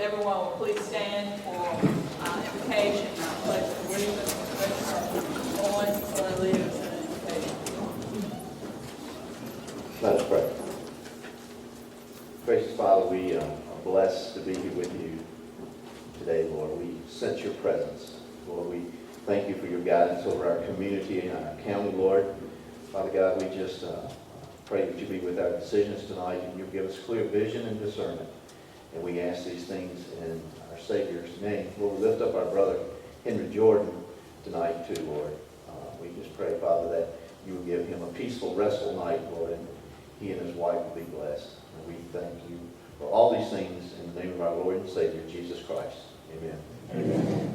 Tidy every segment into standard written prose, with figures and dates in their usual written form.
everyone will please stand for invocation. I pledge allegiance to Commissioner Owens for the leaders and invocation. Let us pray. Gracious Father, we are blessed to be here with you today, Lord. We sense your presence. Lord, we thank you for your guidance over our community and our county, Lord. Father God, we just pray that you be with our decisions tonight and you give us clear vision and discernment. And we ask these things in our Savior's name. Lord, we lift up our brother Henry Jordan tonight too, Lord. We just pray, Father, that you will give him a peaceful, restful night, Lord, and he and his wife will be blessed. And we thank you for all these things in the name of our Lord and Savior, Jesus Christ. Amen. Amen.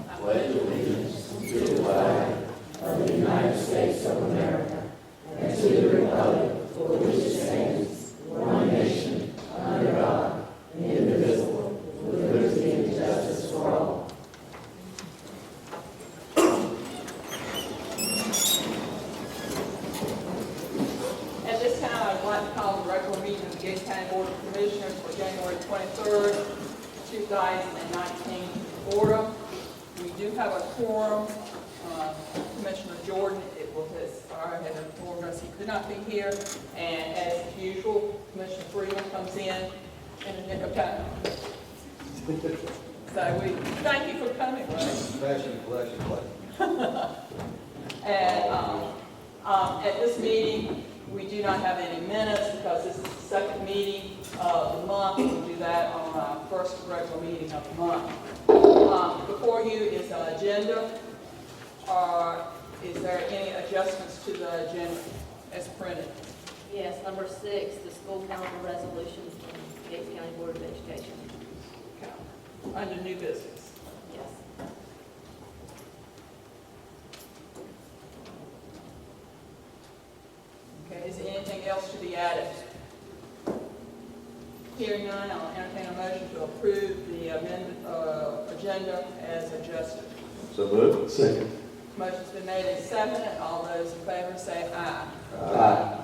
I pledge allegiance to the flag of the United States of America and to the republic for which it stands, one nation, under God, indivisible, with liberty and justice for all. At this time, I'd like to call the regular meeting of the Gates County Board of Commissioners for January 23rd, 2019 order. We do have a quorum. Commissioner Jordan, had informed us he could not be here, and as usual, Commissioner Freeman comes in the nick of time. So we thank you for coming, Ray. Fashion, collection. And at this meeting, we do not have any minutes because this is the second meeting of the month. We do that on our first regular meeting of the month. Before you is an agenda. Is there any adjustments to the agenda as printed? Yes, number 6, the school calendar resolutions from Gates County Board of Education. Okay. Under new business. Yes. Okay, is there anything else to be added? Hearing none, I'll entertain a motion to approve the amended agenda as adjusted. So moved. Second. Motion's been made and seconded. All those in favor say aye. Aye.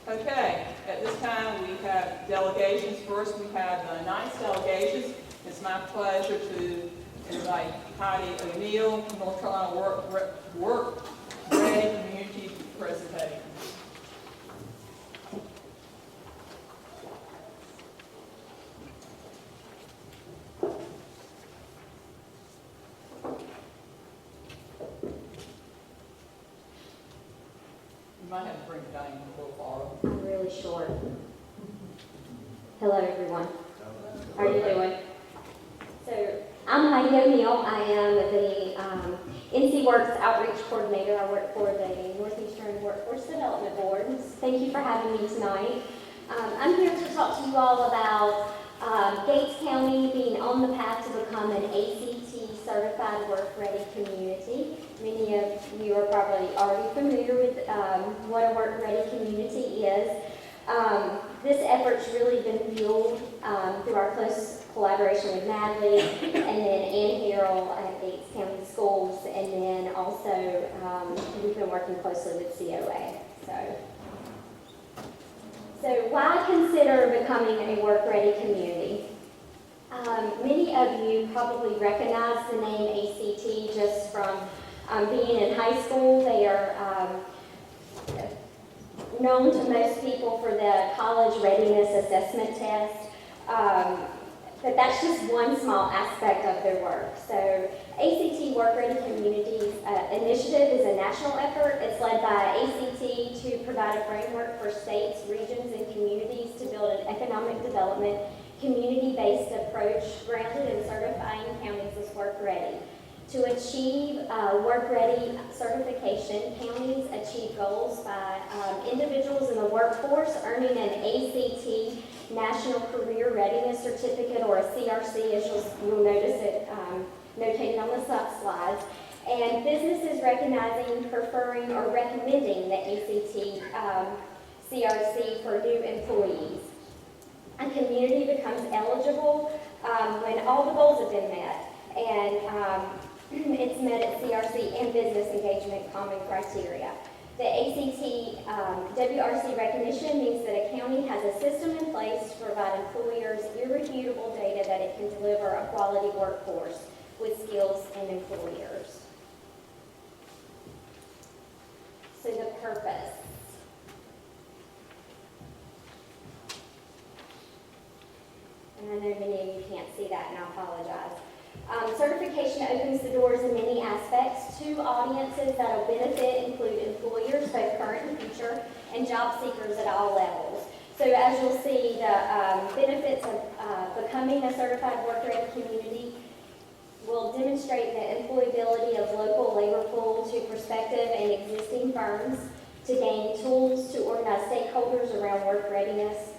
Okay, at this time we have delegations. First we have the ninth delegations. It's my pleasure to invite Heidi O'Neill, North Carolina Work Ready Community Presentation. You might have to bring it down a little farther. I'm really short. Hello, everyone. How are you doing? So, I'm Heidi O'Neill. I am the NC Works Outreach Coordinator. I work for the Northeastern Workforce Development Board. Thank you for having me tonight. I'm here to talk to you all about Gates County being on the path to become an ACT certified work-ready community. Many of you are probably already familiar with what a work-ready community is. This effort's really been fueled through our close collaboration with Natalie and then Ann Harrell at Gates County Schools, and then also we've been working closely with COA. So why consider becoming a work-ready community? Many of you probably recognize the name ACT just from being in high school. They are known to most people for the college readiness assessment test. But that's just one small aspect of their work. So ACT Work Ready Communities Initiative is a national effort. It's led by ACT to provide a framework for states, regions, and communities to build an economic development, community-based approach grounded in certifying counties as work ready. To achieve work ready certification, counties achieve goals by individuals in the workforce earning an ACT National Career Readiness Certificate, or a CRC, as you'll notice it notated on the slides, and businesses recognizing, preferring, or recommending the ACT CRC for new employees. A community becomes eligible when all the goals have been met, and it's met at CRC and business engagement common criteria. The ACT WRC recognition means that a county company has a system in place to provide employers irrefutable data that it can deliver a quality workforce with skills and employers. So the purpose. And I know many of you can't see that, and I apologize. Certification opens the doors in many aspects to audiences that will benefit include employers, both current and future, and job seekers at all levels. So as you'll see, the benefits of becoming a certified work-ready community will demonstrate the employability of local labor pool to prospective and existing firms, to gain tools to organize stakeholders around work readiness,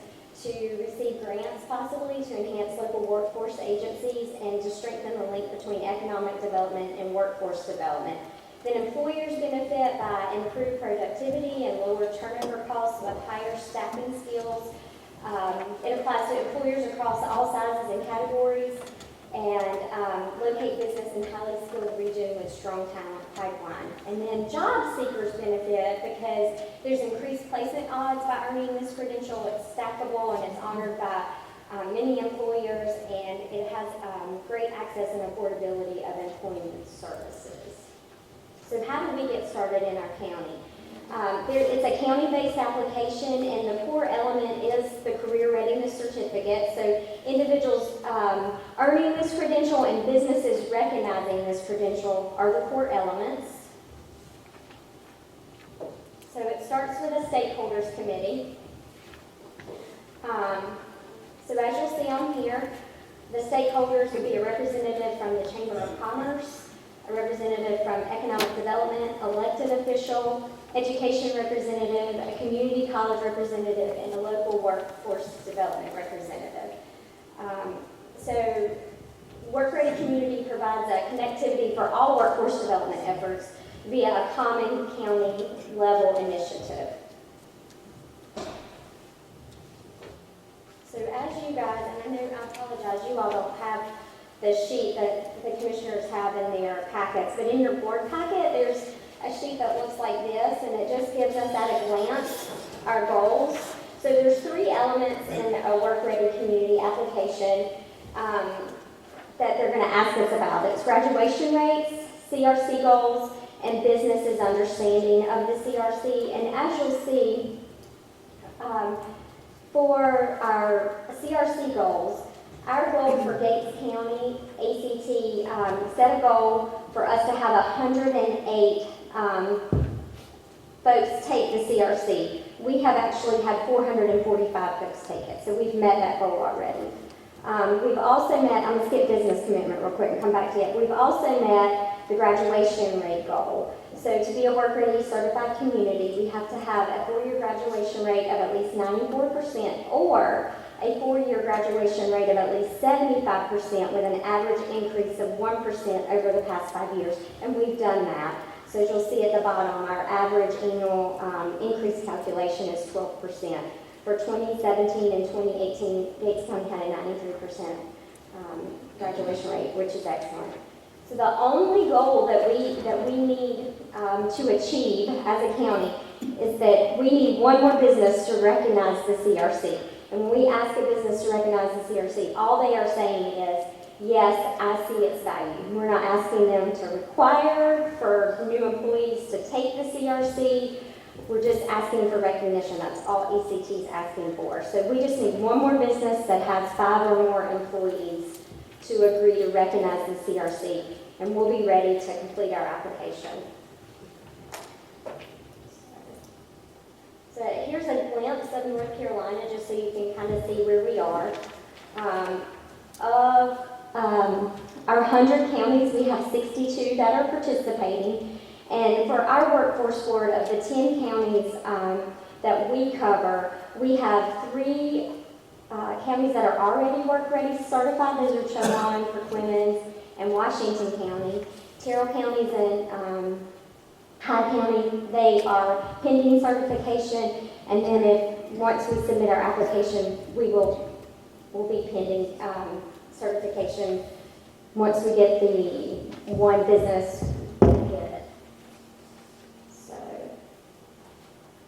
to receive grants possibly to enhance local workforce agencies, and to strengthen the link between economic development and workforce development. Then employers benefit by improved productivity and lower turnover costs with higher staffing skills. It applies to employers across all sizes and categories, and locate business in highly skilled region with strong talent pipeline. And then job seekers benefit because there's increased placement odds by earning this credential. It's stackable and it's honored by many employers, and it has great access and affordability of employment services. So how do we get started in our county? It's a county-based application, and the core element is the career readiness certificate. So individuals earning this credential and businesses recognizing this credential are the core elements. So it starts with a stakeholders committee. So as you'll see on here, the stakeholders would be a representative from the Chamber of Commerce, a representative from Economic Development, elected official, education representative, a community college representative, and a local workforce development representative. So Work Ready Community provides a connectivity for all workforce development efforts via a common county level initiative. So as you guys, and I know, I apologize, you all don't have the sheet that the commissioners have in their packets, but in your board packet, there's a sheet that looks like this, and it just gives us at a glance our goals. So there's 3 elements in a work-ready community application that they're going to ask us about. It's graduation rates, CRC goals, and businesses' understanding of the CRC. And as you'll see, for our CRC goals, our goal for Gates County, ACT, set a goal for us to have 108 folks take the CRC. We have actually had 445 folks take it, so we've met that goal already. We've also met, I'm going to skip business commitment real quick and come back to it. We've also met the graduation rate goal. So to be a work-ready certified community, we have to have a 4-year graduation rate of at least 94% or a 4-year graduation rate of at least 75% with an average increase of 1% over the past 5 years. And we've done that. So as you'll see at the bottom, our average annual increase calculation is 12%. For 2017 and 2018, Gates County had a 93% graduation rate, which is excellent. So the only goal that we need to achieve as a county is that we need one more business to recognize the CRC. And when we ask a business to recognize the CRC, all they are saying is, yes, I see its value. We're not asking them to require for new employees to take the CRC. We're just asking for recognition. That's all ECT is asking for. So we just need one more business that has 5 or more employees to agree to recognize the CRC, and we'll be ready to complete our application. So here's a glimpse of North Carolina, just so you can kind of see where we are. Of our 100 counties, we have 62 that are participating. And for our workforce board, of the 10 counties that we cover, we have 3 counties that are already work-ready certified. Those are Chowan, Clemens, and Washington County. Terrell County's and Hyde County, they are pending certification. And then once we submit our application, we'll be pending certification once we get the one business.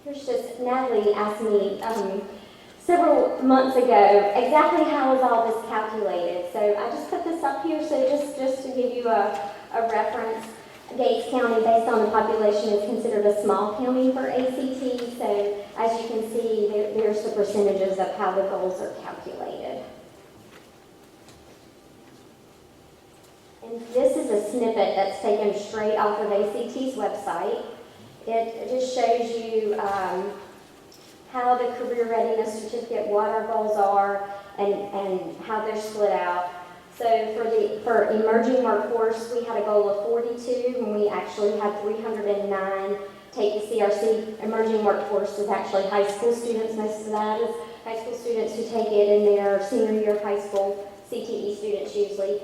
Here's just, Natalie asked me several months ago, exactly how is all this calculated? So I just put this up here, so just to give you a reference. Gates County, based on the population, is considered a small county for ACT. So as you can see, there's the percentages of how the goals are calculated. And this is a snippet that's taken straight off of ACT's website. It just shows you how the career readiness certificate, what our goals are, and how they're split out. So for emerging workforce, we had a goal of 42, and we actually had 309 take the CRC. Emerging workforce is actually high school students. Most of that is high school students who take it in their senior year of high school, CTE students usually.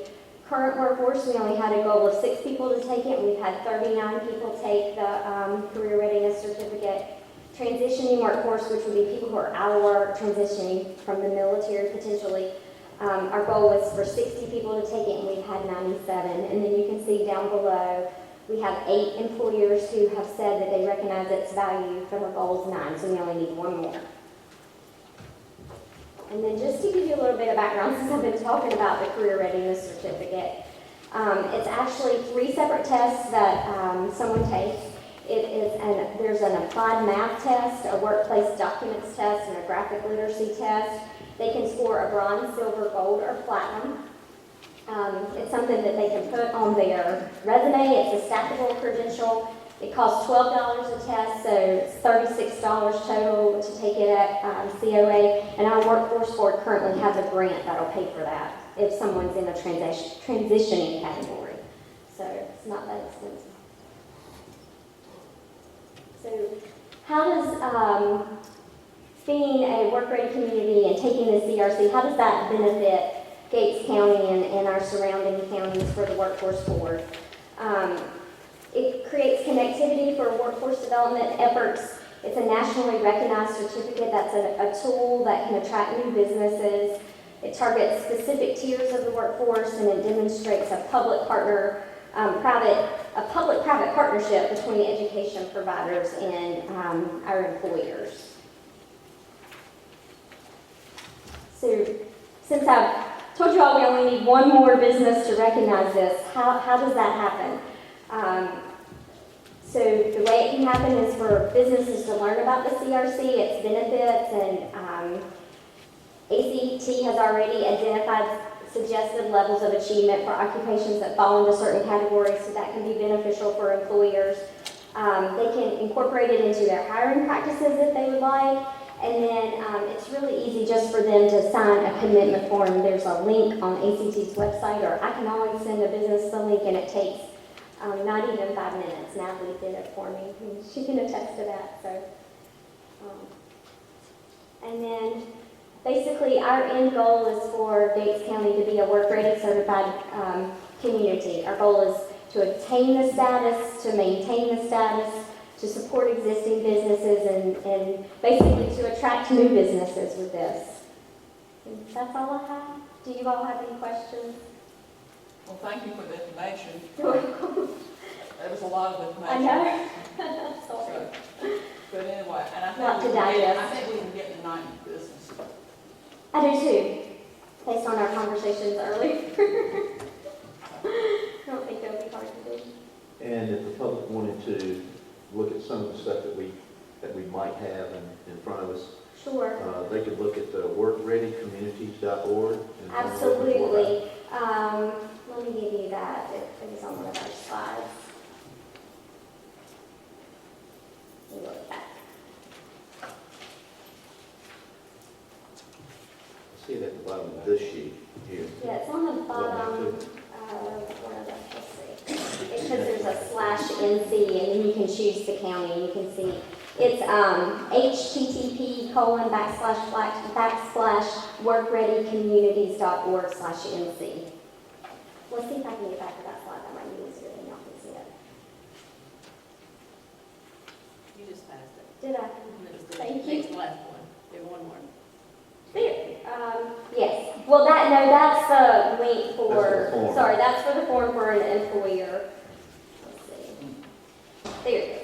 Current workforce, we only had a goal of 6 people to take it, and we've had 39 people take the career readiness certificate. Transitioning workforce, which would be people who are out of work, transitioning from the military potentially. Our goal was for 60 people to take it, and we've had 97. And then you can see down below, we have 8 employers who have said that they recognize its value for our goal is 9, so we only need 1 more. And then just to give you a little bit of background, since I've been talking about the career readiness certificate, it's actually 3 separate tests that someone takes. There's an applied math test, a workplace documents test, and a graphic literacy test. They can score a bronze, silver, gold, or platinum. It's something that they can put on their resume. It's a stackable credential. It costs $12 a test, so it's $36 total to take it at COA. And our workforce board currently has a grant that'll pay for that if someone's in a transitioning category. So it's not that expensive. So how does being a work-ready community and taking the CRC, how does that benefit Gates County and our surrounding counties for the workforce board? It creates connectivity for workforce development efforts. It's a nationally recognized certificate that's a tool that can attract new businesses. It targets specific tiers of the workforce, and it demonstrates a public-private partnership between education providers and our employers. So since I've told you all we only need 1 more business to recognize this, how does that happen? So the way it can happen is for businesses to learn about the CRC, its benefits, and ACT has already identified suggested levels of achievement for occupations that fall into certain categories, so that can be beneficial for employers. They can incorporate it into their hiring practices if they would like, and then it's really easy just for them to sign a commitment form. There's a link on ACT's website, or I can always send a business the link, and it takes not even 5 minutes. Natalie did it for me, and she can attest to that. So, and then basically our end goal is for Gates County to be a work-ready certified community. Our goal is to obtain the status, to maintain the status, to support existing businesses, and basically to attract new businesses with this. And that's all I have. Do you all have any questions? Well, thank you for the information. You're welcome. There was a lot of I information. know. Sorry. But anyway, and I Lot to think digest. we can get the 90 business. I do too, based on our conversations earlier. I don't think it'll be hard to do. And if the public wanted to look at some of the stuff that we might have in front of us, Sure. they could look at the workreadycommunities.org. Absolutely. Let me give you that. It was on one of our slides. Let me look back. See it at the bottom of this sheet here. Yeah, it's on the bottom of one of the, let's see. It's because there's a /NC, and then you can choose the county. You can see it's http://workreadycommunities.org/NC. Let's see if I can get back to that slide. That might be easier than y'all can see it. You just passed it. Did I? And it was the Thank you. next last one. There, one more. There. Yes. Well, that's the link for, That's the form. sorry, that's for the form for an employer. Let's see. There it is.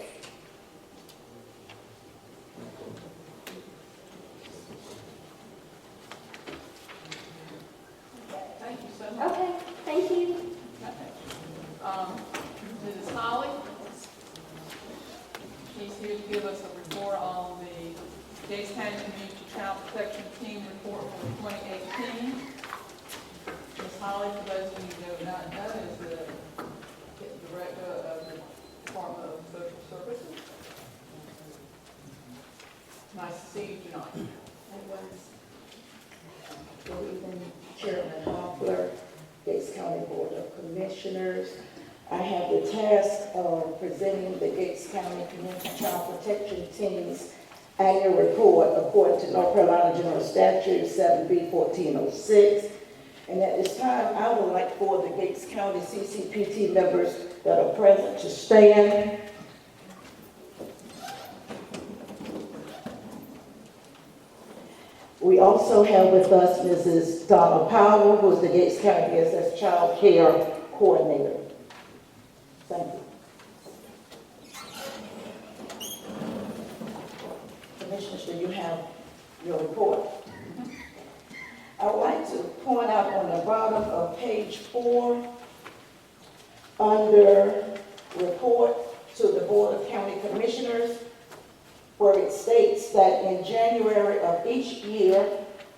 Gates County Community Child Protection Team report for 2018. Ms. Holly, for those of you who do not know, is the director of the Department of Social Services. Nice to see you tonight. Good evening, Chairman Hoffler, Gates County Board of Commissioners. I have the task of presenting the Gates County Community Child Protection Team's annual report according to North Carolina General Statute 7B 1406. And at this time, I would like for the Gates County CCPT members that are present to stand. We also have with us Mrs. Donna Powell, who is the Gates County DSS Child Care Coordinator. Thank you. Commissioners, do you have your report? I would like to point out on the bottom of page 4, under report to the Board of County Commissioners, where it states that in January of each year,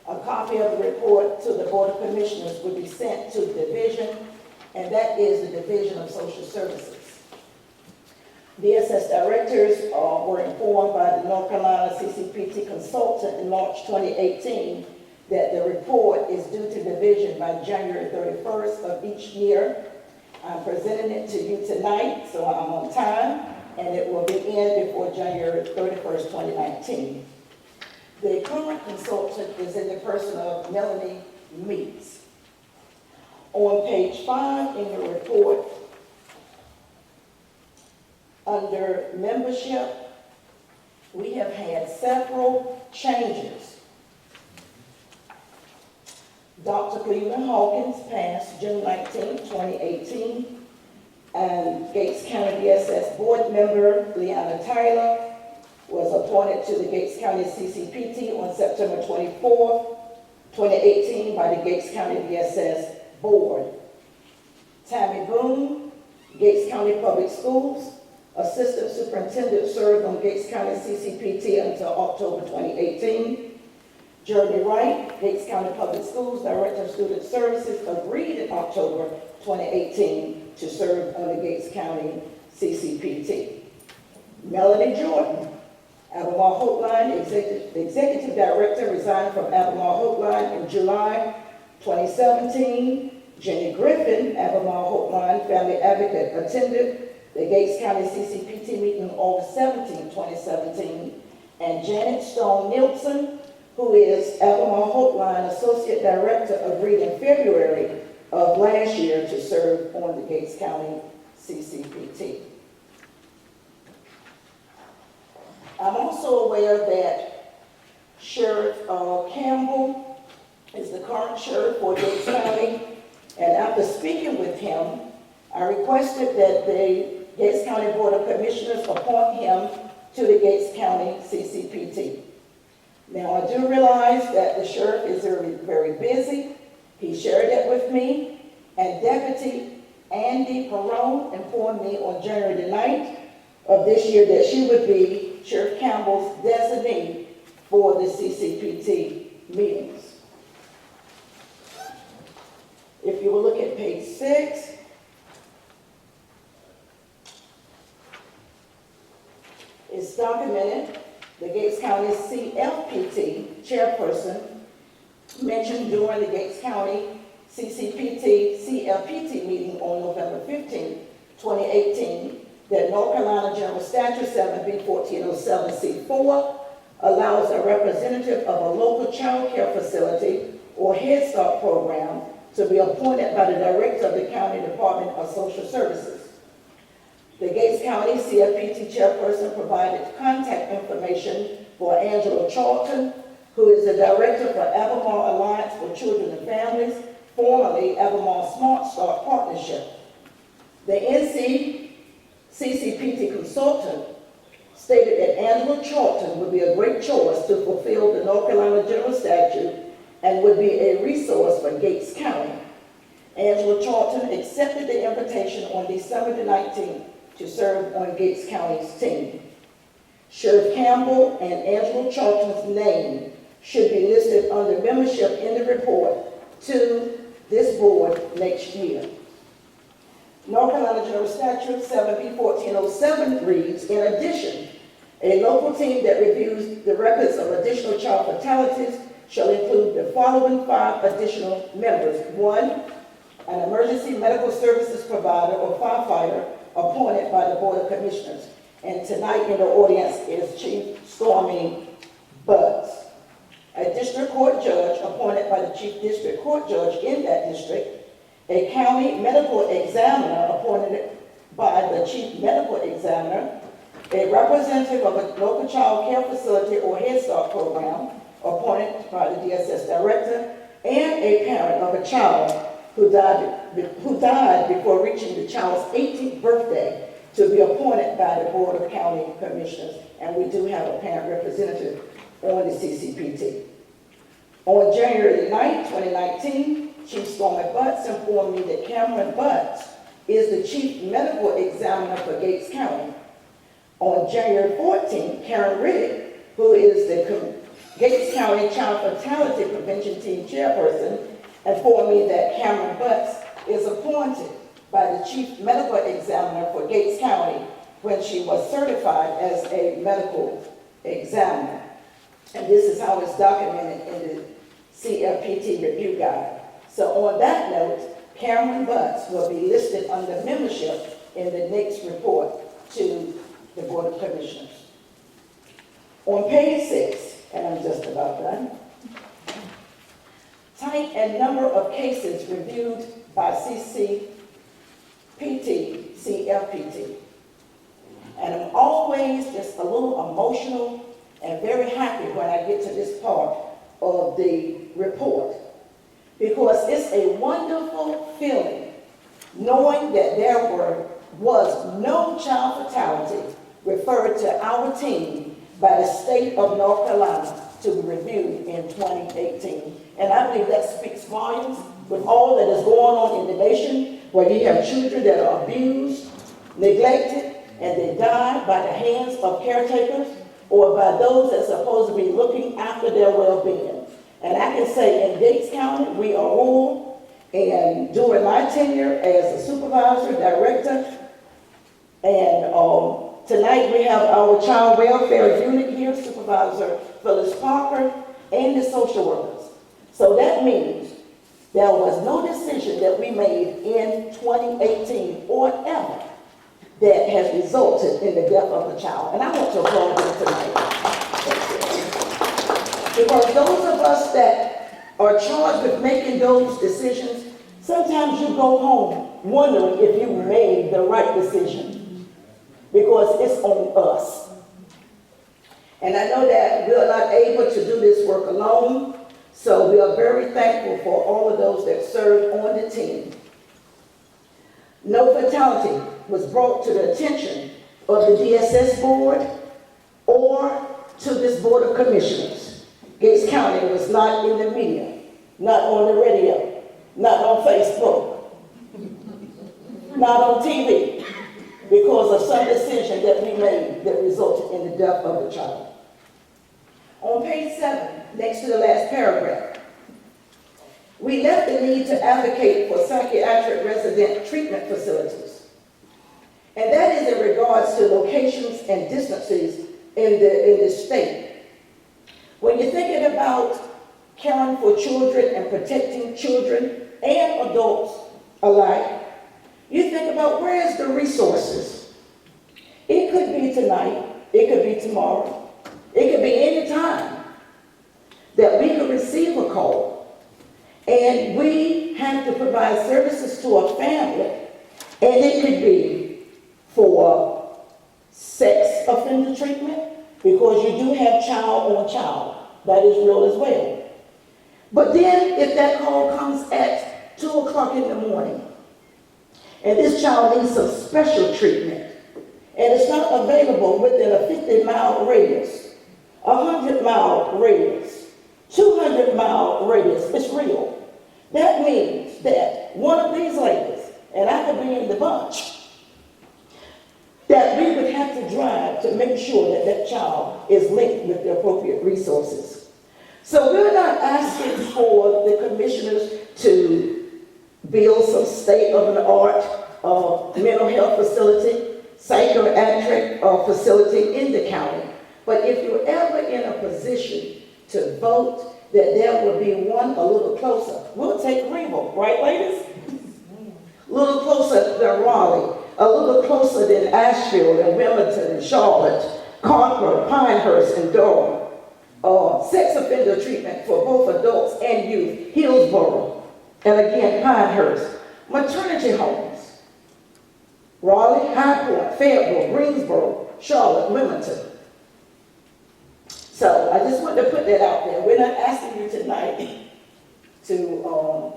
a copy of the report to the Board of Commissioners would be sent to the division, and that is the Division of Social Services. DSS directors were informed by the North Carolina CCPT consultant in March 2018 that the report is due to division by January 31st of each year. I'm presenting it to you tonight, so I'm on time, and it will be in before January 31st, 2019. The current consultant is in the person of Melanie Meeks. On page 5 in your report, under membership, we have had several changes. Dr. Cleveland Hawkins passed June 19, 2018, and Gates County DSS board member Leanna Tyler was appointed to the Gates County CCPT on September 24, 2018 by the Gates County DSS board. Tammy Boone, Gates County Public Schools Assistant Superintendent, served on Gates County CCPT until October 2018. Jeremy Wright, Gates County Public Schools Director of Student Services, agreed in October 2018 to serve on the Gates County CCPT. Melanie Jordan, Albemarle Hope Line Executive Director, resigned from Albemarle Hope Line in July 2017. Jenny Griffin, Albemarle Hope Line Family Advocate, attended the Gates County CCPT meeting on August 17, 2017. And Janet Stone Nielsen, who is Albemarle Hope Line Associate Director, agreed in February of last year to serve on the Gates County CCPT. I'm also aware that Sheriff Campbell is the current sheriff for Gates County, and after speaking with him, I requested that the Gates County Board of Commissioners appoint him to the Gates County CCPT. Now, I do realize that the sheriff is very, very busy. He shared that with me, and Deputy Andy Perone informed me on January the 9th of this year that she would be Sheriff Campbell's designee for the CCPT meetings. If you will look at page 6, it's documented the Gates County CFPT chairperson mentioned during the Gates County CCPT-CFPT meeting on November 15, 2018, that North Carolina General Statute 7B 1407C4 allows a representative of a local child care facility or Head Start program to be appointed by the Director of the County Department of Social Services. The Gates County CFPT chairperson provided contact information for Angela Charlton, who is the Director for Albemarle Alliance for Children and Families, formerly Albemarle Smart Start Partnership. The NC CCPT consultant stated that Angela Charlton would be a great choice to fulfill the North Carolina General Statute and would be a resource for Gates County. Angela Charlton accepted the invitation on December the 19th to serve on Gates County's team. Sheriff Campbell and Angela Charlton's name should be listed under membership in the report to this board next year. North Carolina General Statute 7B1407 reads, in addition, a local team that reviews the records of additional child fatalities shall include the following 5 additional members. 1, an emergency medical services provider or firefighter appointed by the Board of Commissioners. And tonight in the audience is Chief Stormy Buds. A district court judge appointed by the chief district court judge in that district. A county medical examiner appointed by the chief medical examiner. A representative of a local child care facility or Head Start program appointed by the DSS director. And a parent of a child who died before reaching the child's 18th birthday to be appointed by the Board of County Commissioners. And we do have a parent representative on the CCPT. On January 9, 2019, Chief Stormy Butts informed me that Cameron Butts is the Chief Medical Examiner for Gates County. On January 14, Karen Riddick, who is the Gates County Child Fatality Prevention Team Chairperson, informed me that Cameron Butts is appointed by the Chief Medical Examiner for Gates County when she was certified as a medical examiner. And this is how it's documented in the CFPT review guide. So on that note, Cameron Butts will be listed under membership in the next report to the Board of Commissioners. On page 6, and I'm just about done, type and number of cases reviewed by CFPT. And I'm always just a little emotional and very happy when I get to this part of the report, because it's a wonderful feeling knowing that there was no child fatality referred to our team by the state of North Carolina to be reviewed in 2018. And I believe that speaks volumes with all that is going on in the nation, where you have children that are abused, neglected, and they die by the hands of caretakers or by those that are supposed to be looking after their well-being. And I can say in Gates County, we are rural, and during my tenure as a supervisor, director, and tonight we have our child welfare unit here, Supervisor Phyllis Parker, and the social workers. So that means there was no decision that we made in 2018 or ever that has resulted in the death of a child. And I want to applaud them tonight. Because those of us that are charged with making those decisions, sometimes you go home wondering if you made the right decision, because it's on us. And I know that we are not able to do this work alone, so we are very thankful for all of those that served on the team. No fatality was brought to the attention of the DSS board or to this Board of Commissioners. Gates County was not in the media, not on the radio, not on Facebook, not on TV, because of some decision that we made that resulted in the death of the child. On page 7, next to the last paragraph, we left the need to advocate for psychiatric resident treatment facilities. And that is in regards to locations and distances in the state. When you're thinking about caring for children and protecting children and adults alike, you think about where is the resources. It could be tonight, it could be tomorrow, it could be any time that we could receive a call and we have to provide services to a family, and it could be for sex offender treatment, because you do have child on child. That is real as well. But then if that call comes at 2 o'clock in the morning, and this child needs some special treatment, and it's not available within a 50-mile radius, a 100-mile radius, 200-mile radius, it's real. That means that one of these ladies, and I could be in the bunch, that we would have to drive to make sure that that child is linked with the appropriate resources. So we're not asking for the commissioners to build some state-of-the-art mental health facility, psychiatric facility in the county. But if you're ever in a position to vote that there will be one a little closer, we'll take Greenville, right, ladies? A little closer than Raleigh, a little closer than Asheville and Wilmington and Charlotte, Concord, Pinehurst, and Durham. Sex offender treatment for both adults and youth, Hillsborough, and again, Pinehurst. Maternity homes, Raleigh, High Point, Fayetteville, Greensboro, Charlotte, Wilmington. So I just want to put that out there. We're not asking you tonight to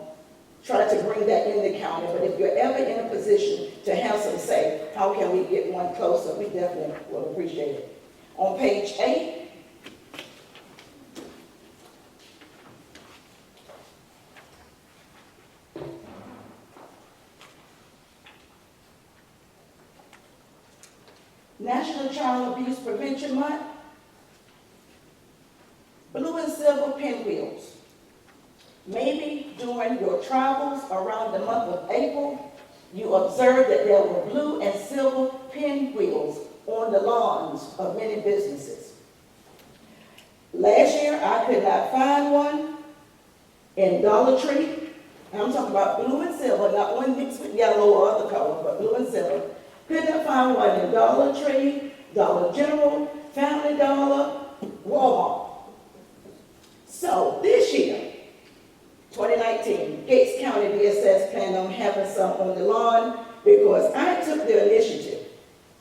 try to bring that in the county, but if you're ever in a position to have some say, how can we get one closer, we definitely will appreciate it. On page 8, National Child Abuse Prevention Month, blue and silver pinwheels. Maybe during your travels around the month of April, you observed that there were blue and silver pinwheels on the lawns of many businesses. Last year, I could not find one in Dollar Tree. I'm talking about blue and silver, not one mixed with yellow or other color, but blue and silver. Could not find one in Dollar Tree, Dollar General, Family Dollar, Walmart. So this year, 2019, Gates County DSS planned on having some on the lawn because I took the initiative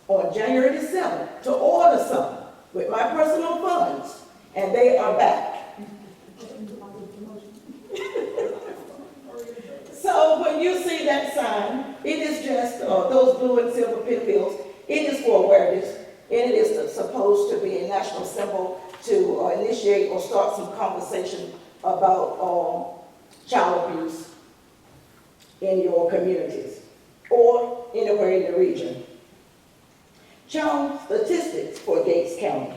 on January the 7th to order some with my personal funds, and they are back. So when you see that sign, it is just those blue and silver pinwheels. It is for awareness, and it is supposed to be a national symbol to initiate or start some conversation about child abuse in your communities or anywhere in the region. Child statistics for Gates County.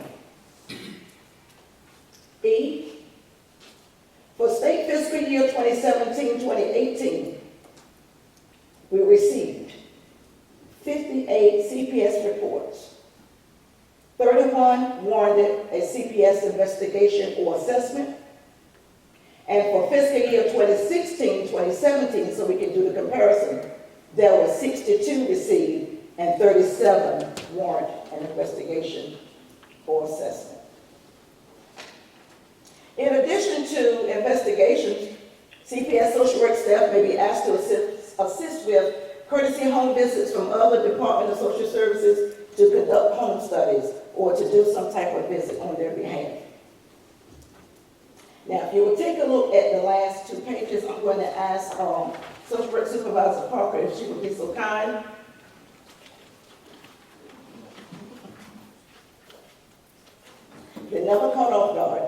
E, for state fiscal year 2017-2018, we received 58 CPS reports. 31 warranted a CPS investigation or assessment. And for fiscal year 2016-2017, so we can do the comparison, there were 62 received and 37 warrant an investigation or assessment. In addition to investigations, CPS social work staff may be asked to assist with courtesy home visits from other Department of Social Services to conduct home studies or to do some type of visit on their behalf. Now, if you will take a look at the last 2 pages, I'm going to ask Social Work Supervisor Parker if she would be so kind. You're never caught off guard.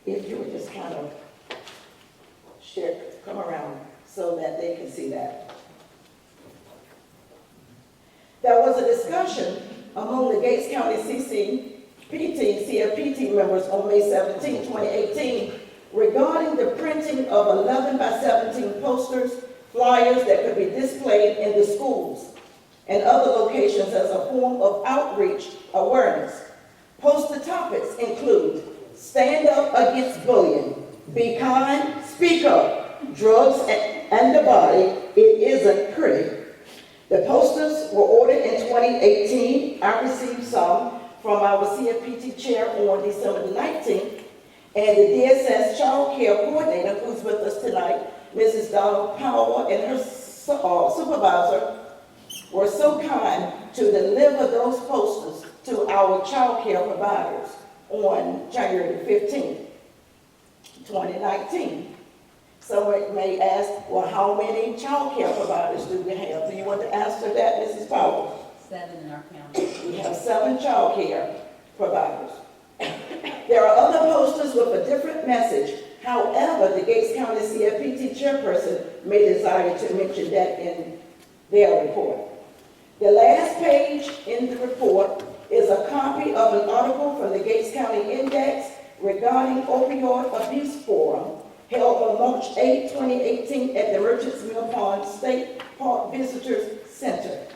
If you would just kind of come around so that they can see that. There was a discussion among the Gates County CFPT members on May 17, 2018 regarding the printing of 11 by 17 posters, flyers that could be displayed in the schools and other locations as a form of outreach awareness. Poster topics include stand up against bullying, be kind, speak up, drugs and the body, it isn't pretty. The posters were ordered in 2018. I received some from our CFPT chair on December the 19th, and the DSS child care coordinator, who's with us tonight, Mrs. Donald Powell, and her supervisor were so kind to deliver those posters to our child care providers on January the 15th, 2019. Someone may ask, well, how many child care providers do we have? Do you want to answer that, Mrs. Powell? 7 in our county. We have 7 child care providers. There are other posters with a different message. However, the Gates County CFPT chairperson may desire to mention that in their report. The last page in the report is a copy of an article from the Gates County Index regarding opioid abuse forum held on March 8, 2018 at the Merchants Mill Pond State Park Visitors Center.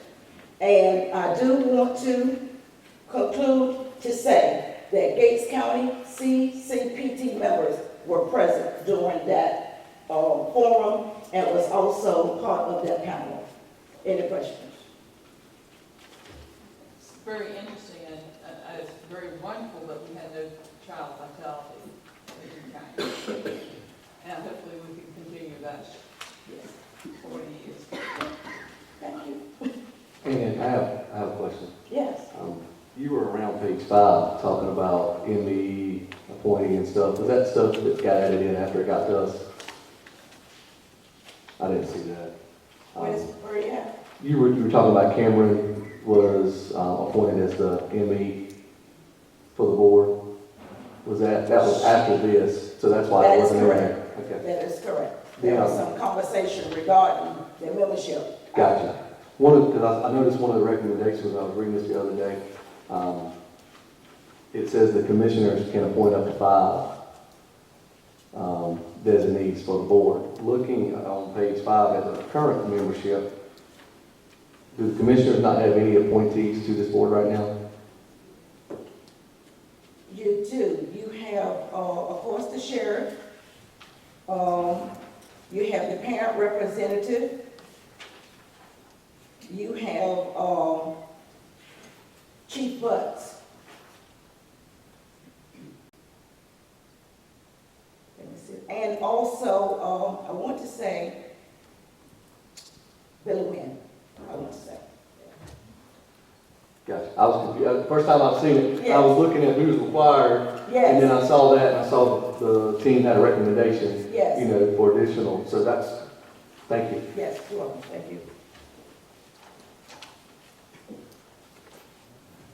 And I do want to conclude to say that Gates County CCPT members were present during that forum and was also part of that panel. Any questions? It's very interesting and it's very wonderful that we had no child fatality in county. And hopefully we can continue that for 40 years. Thank you. And I have a question. Yes. You were around page 5 talking about ME appointing and stuff. Was that stuff that got added in after it got to us? I didn't see that. Where you at? You were talking about Cameron was appointed as the ME for the board. Was that was after this, so that's why That it is wasn't in correct. there? Okay, That is correct. There was some conversation regarding the membership. gotcha. Because I noticed one of the recommendations, I was reading this the other day, it says the commissioners can appoint up to 5 designees for the board. Looking on page 5 at the current membership, do the commissioners not have any appointees to this board right now? You do. You have, of course, the sheriff. You have the parent representative. You have Chief Butts. Let me see. And also, I want to say Billy Wynn. I want to say. Gotcha. I was confused. The first time I've seen it, I Yes. was looking at who's required, Yes. and then I saw that, and I saw the team had a recommendation, Yes. for additional, so that's, thank you. Yes, you're welcome. Thank you.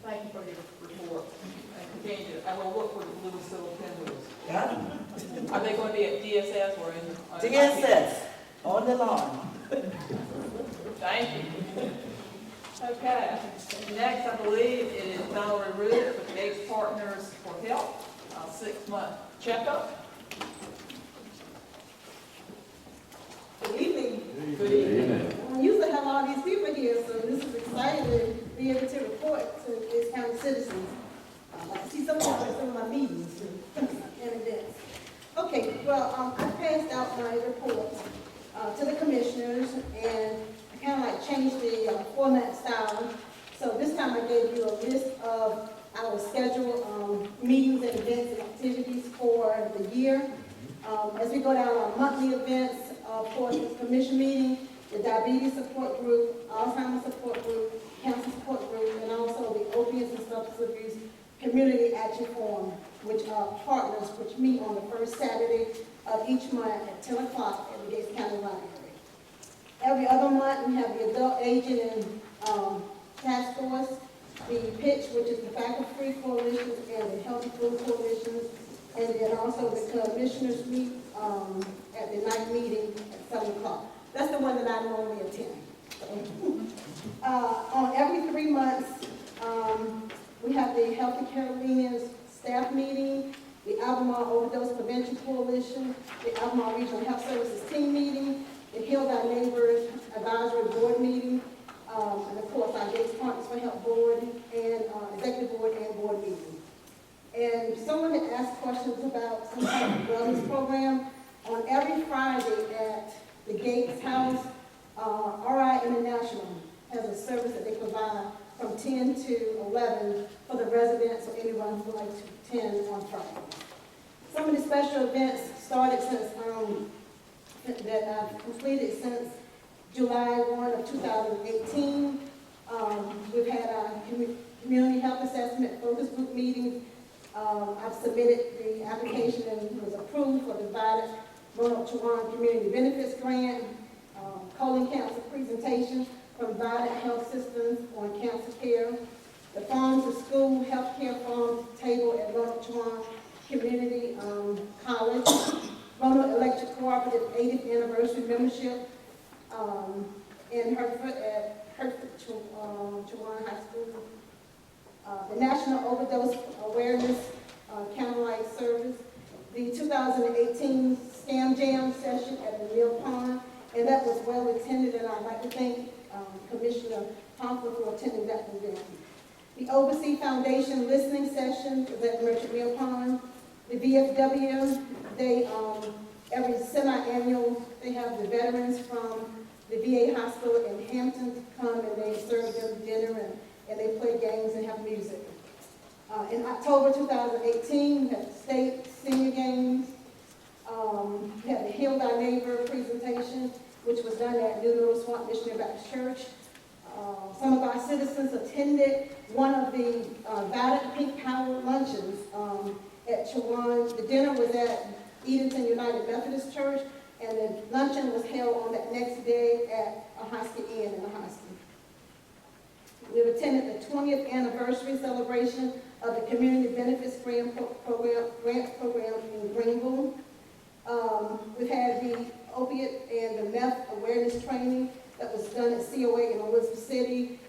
Thank you for your report. And continue, I will look for the little silver pendulums. Yeah. Are they going to be at DSS or in? DSS, on the lawn. Thank you. Okay, next I believe it is Valerie Root with Gates Partners for Health, 6-month checkup. Good evening. Good evening. I usually have all these people here, so this is exciting to be able to report to Gates County citizens. I see some of some of my meetings and events. Okay, well, I passed out my report to the commissioners, and I kind of like changed the format style. So this time I gave you a list of our scheduled meetings and events and activities for the year. As we go down our monthly events, of course, the commission meeting, the diabetes support group, Alzheimer's support group, cancer support group, and also the opiates and substance abuse community action forum, which are partners which meet on the first Saturday of each month at 10 o'clock at the Gates County Library. Every other month, we have the adult aging and task force, the pitch, which is the faculty-free coalitions and the healthy food coalitions, and then also the commissioners meet at the night meeting at 7 o'clock. That's the one that I normally attend. On every 3 months, we have the Healthy Carolinians staff meeting, the Albemarle Overdose Prevention Coalition, the Albemarle Regional Health Services team meeting, the Heal Thy Neighbors Advisory Board meeting, and of course our Gates Partners for Health Board and Executive Board and Board meeting. And someone had asked questions about some kind of wellness program. On every Friday at the Gates House, RI International has a service that they provide from 10 to 11 for the residents or anyone who would like to attend on Friday. Some of the special events started since, that I've completed since July 1 of 2018. We've had our community health assessment focus group meetings. I've submitted the application and was approved for the Violet Roanoke Chowan Community Benefits Grant, colon cancer presentation from Violet Health Systems on cancer care, the Farm to School Healthcare Farm Table at Roanoke Chowan Community College, Roanoke Electric Cooperative 80th Anniversary Membership, in Hertford at Hertford Chowan High School. The National Overdose Awareness Candlelight Service, the 2018 Scam Jam session at the Mill Pond, and that was well attended, and I'd like to thank Commissioner Pomper for attending that event. The Oversee Foundation listening session was at Merchant Mill Pond. The VFW, they, every semi-annual, they have the veterans from the VA hospital in Hampton come and they serve them dinner and they play games and have music. In October 2018, we had the state senior games. We had the Heal Thy Neighbor presentation, which was done at New Little Swamp Missionary Baptist Church. Some of our citizens attended one of the Valiant Pink Power luncheons at Chowan. The dinner was at Edenton United Methodist Church, and the luncheon was held on that next day at Ahoskie Inn in Ahoskie. We've attended the 20th anniversary celebration of the Community Benefits Grant Program in Greenville. We've had the opiate and the meth awareness training that was done at COA in Elizabeth City,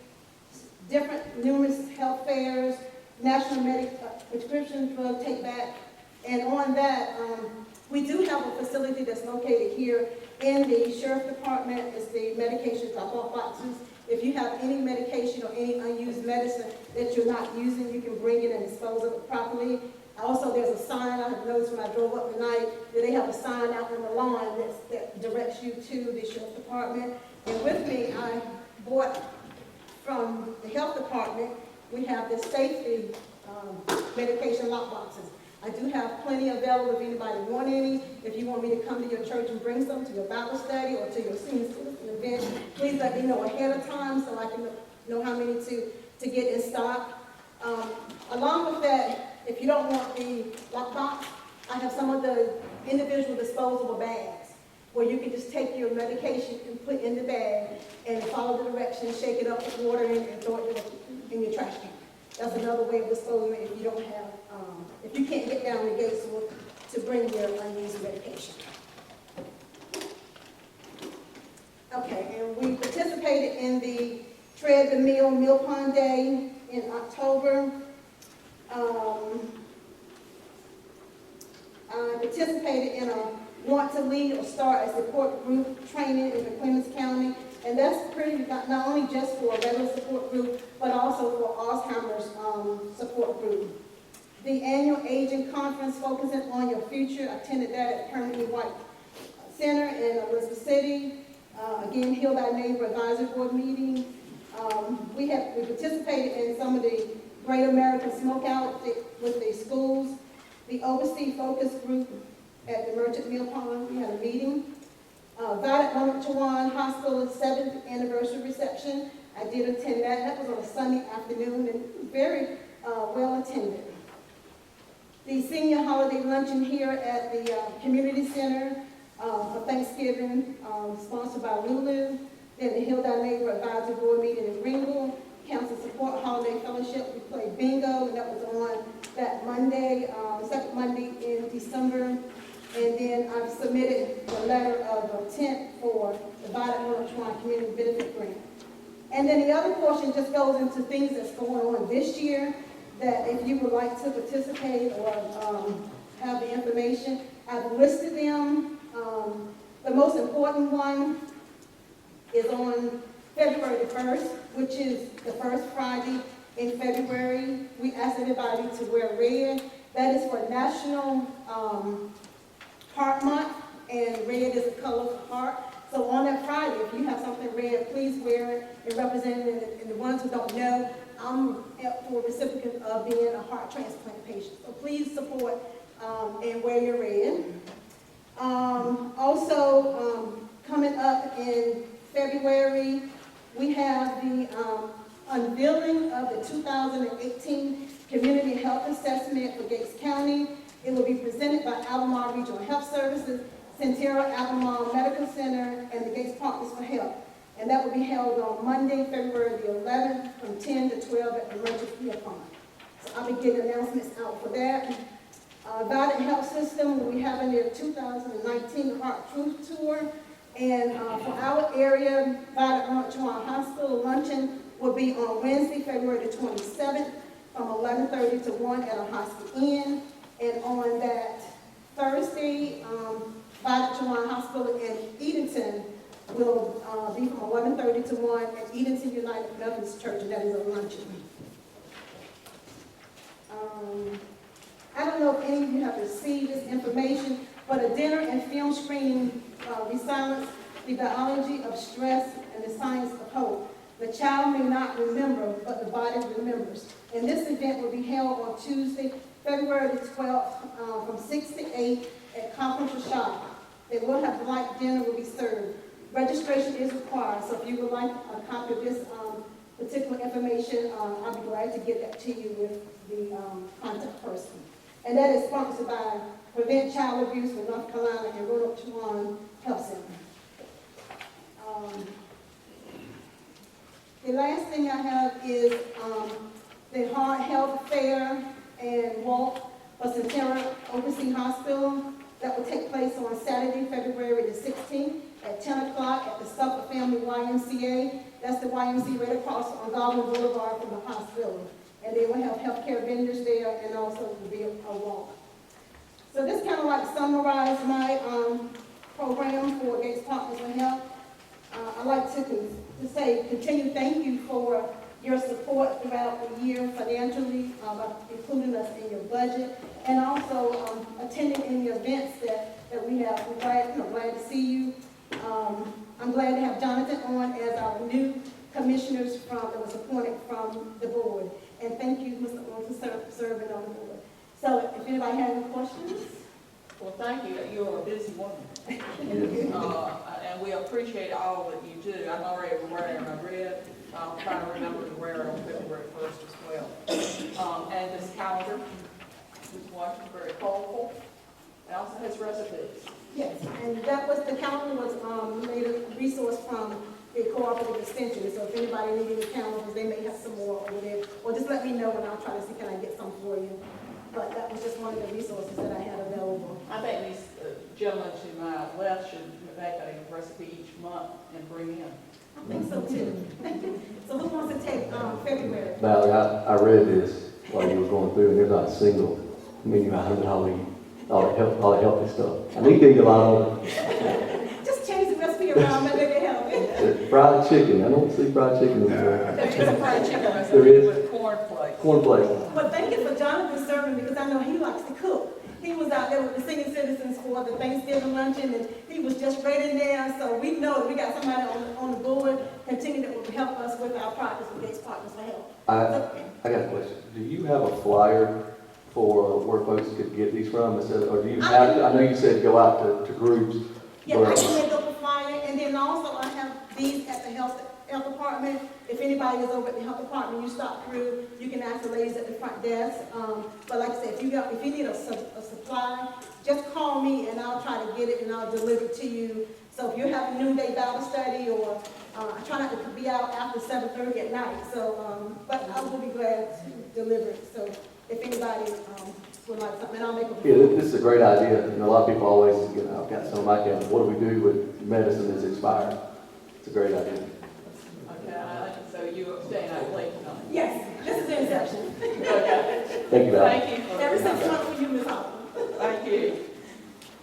numerous health fairs, national prescription drug take back, and on that, we do have a facility that's located here in the Sheriff Department. It's the medication drop-off boxes. If you have any medication or any unused medicine that you're not using, you can bring it and dispose of it properly. Also, there's a sign, I noticed when I drove up tonight, that they have a sign out on the lawn that directs you to the Sheriff Department. And with me, I bought from the Health Department, we have the safety medication lock boxes. I do have plenty available if anybody want any. If you want me to come to your church and bring some to your Bible study or to your senior citizen event, please let me know ahead of time so I can know how many to get in stock. Along with that, if you don't want the lockbox, I have some of the individual disposable bags where you can just take your medication and put in the bag and follow the directions, shake it up, put water in, and throw it in your trash can. That's another way of disposing it if you don't have, if you can't get down the gates to bring your unused medication. Okay, and we participated in the Tread the Mill Mill Pond Day in October. I participated in a Want to Lead or Start a Support Group training in McClemens County, and that's pretty not only just for a regular support group, but also for Alzheimer's support group. The annual aging conference focusing on your future, I attended that at Permanently White Center in Elizabeth City. Again, Heal Thy Neighbor Advisory Board meeting. We participated in some of the Great American Smokeout with the schools. The Oversee Focus Group at the Merchant Mill Pond, we had a meeting. Valiant Chowan Hospital 7th anniversary reception. I did attend that. That was on a Sunday afternoon and very well attended. The senior holiday luncheon here at the community center for Thanksgiving, sponsored by Lulu. Then the Heal Thy Neighbor Advisory Board meeting in Greenville. Council Support Holiday Fellowship. We played bingo, and that was on that Monday, second Monday in December. And then I've submitted the letter of intent for the Violet Chowan Community Benefit Grant. And then the other portion just goes into things that's going on this year that if you would like to participate or have the information, I've listed them. The most important one is on February the 1st, which is the first Friday in February. We ask everybody to wear red. That is for National Heart Month, and red is a color for heart. So on that Friday, if you have something red, please wear it and represent it. And the ones who don't know, I'm for recipient of being a heart transplant patient. So please support and wear your red. Also, coming up in February, we have the unveiling of the 2018 Community Health Assessment for Gates County. It will be presented by Albemarle Regional Health Services, Centera Albemarle Medical Center, and the Gates Partners for Health. And that will be held on Monday, February the 11th, from 10 to 12 at the Merchant Mill Pond. So I'll be getting announcements out for that. Valiant Health System will be having their 2019 Heart Truth Tour. And for our area, Violet Juwan Hospital luncheon will be on Wednesday, February the 27th, from 11:30 to 1 at a Hosky Inn. And on that Thursday, Violet Juwan Hospital in Edenton will be from 11:30 to 1 at Edenton United Methodist Church, and that is a luncheon. I don't know if any of you have received this information, but a dinner and film screening Resilience, the Biology of Stress and the Science of Hope. The child may not remember, but the body remembers. And this event will be held on Tuesday, February the 12th, from 6 to 8 at Conference Shop. They will have light dinner will be served. Registration is required, so if you would like a copy of this particular information, I'll be glad to get that to you with the contact person. And that is sponsored by Prevent Child Abuse for North Carolina and Roanoke Juwan Health Center. The last thing I have is the Heart Health Fair and Walk for Centennial Overseas Hospital. That will take place on Saturday, February the 16th at 10 o'clock at the Suffolk Family YMCA. That's the YMCA right across on Goblin Boulevard from the hospital. And they will have healthcare vendors there, and also will be a walk. So this kind of like summarized my program for Gates Partners for Health. I'd like to say continue thank you for your support throughout the year financially, including us in your budget, and also attending any events that we have. We're glad to see you. I'm glad to have Jonathan on as our new commissioners that was appointed from the board. And thank you, Mr. Owen, for serving on the board. So if anybody has any questions? Well, thank you. You're a busy woman. And we appreciate all that you do. I'm already wearing a red. I'll try to remember to wear it on February 1st as well. And this calendar, this watch is very colorful. It also has recipes. Yes, and that was, the calendar was made a resource from the cooperative extension. So if anybody needs any calendars, they may have some more over there. Or just let me know and I'll try to see can I get some for you. But that was just one of the resources that I had available. I think these gentlemen to my left should make a recipe each month and bring in. I think so too. So who wants to take February? Valerie, I read this while you were going through, and there's not a single menu item that all the healthy stuff. I need to eat a lot of it. Just change the recipe around, but they can help it. Fried chicken, I don't see fried chicken anymore. There is a fried chicken There recipe is? with corn flakes. Corn flakes. But thank you for Jonathan serving because I know he likes to cook. He was out there with the senior citizens for the Thanksgiving luncheon, and he was just right in there. So we know that we got somebody on the board continue that will help us with our projects with Gates Partners for Health. I got a question. Do you have a flyer for where folks could get these from? Or do you have to, I know you said go out to groups. Yeah, I can make up a flyer, and then also I have these at the health department. If anybody is over at the health department, you stop through, you can ask the ladies at the front desk. But like I said, if you need a supply, just call me and I'll try to get it and I'll deliver it to you. So if you have a noonday Bible study, or I try not to be out after 7:30 at night. So, but I will be glad to deliver it. So if anybody would like something, I'll make a. Yeah, this is a great idea. A lot of people always, I've got some of my cabinet. What do we do with medicine that's expired? It's a great idea. Okay, so you abstain out late tonight. Yes, this is the inception. Okay. Thank you, Val. Thank you for Every 6 months for you, Ms. Hall. Thank you.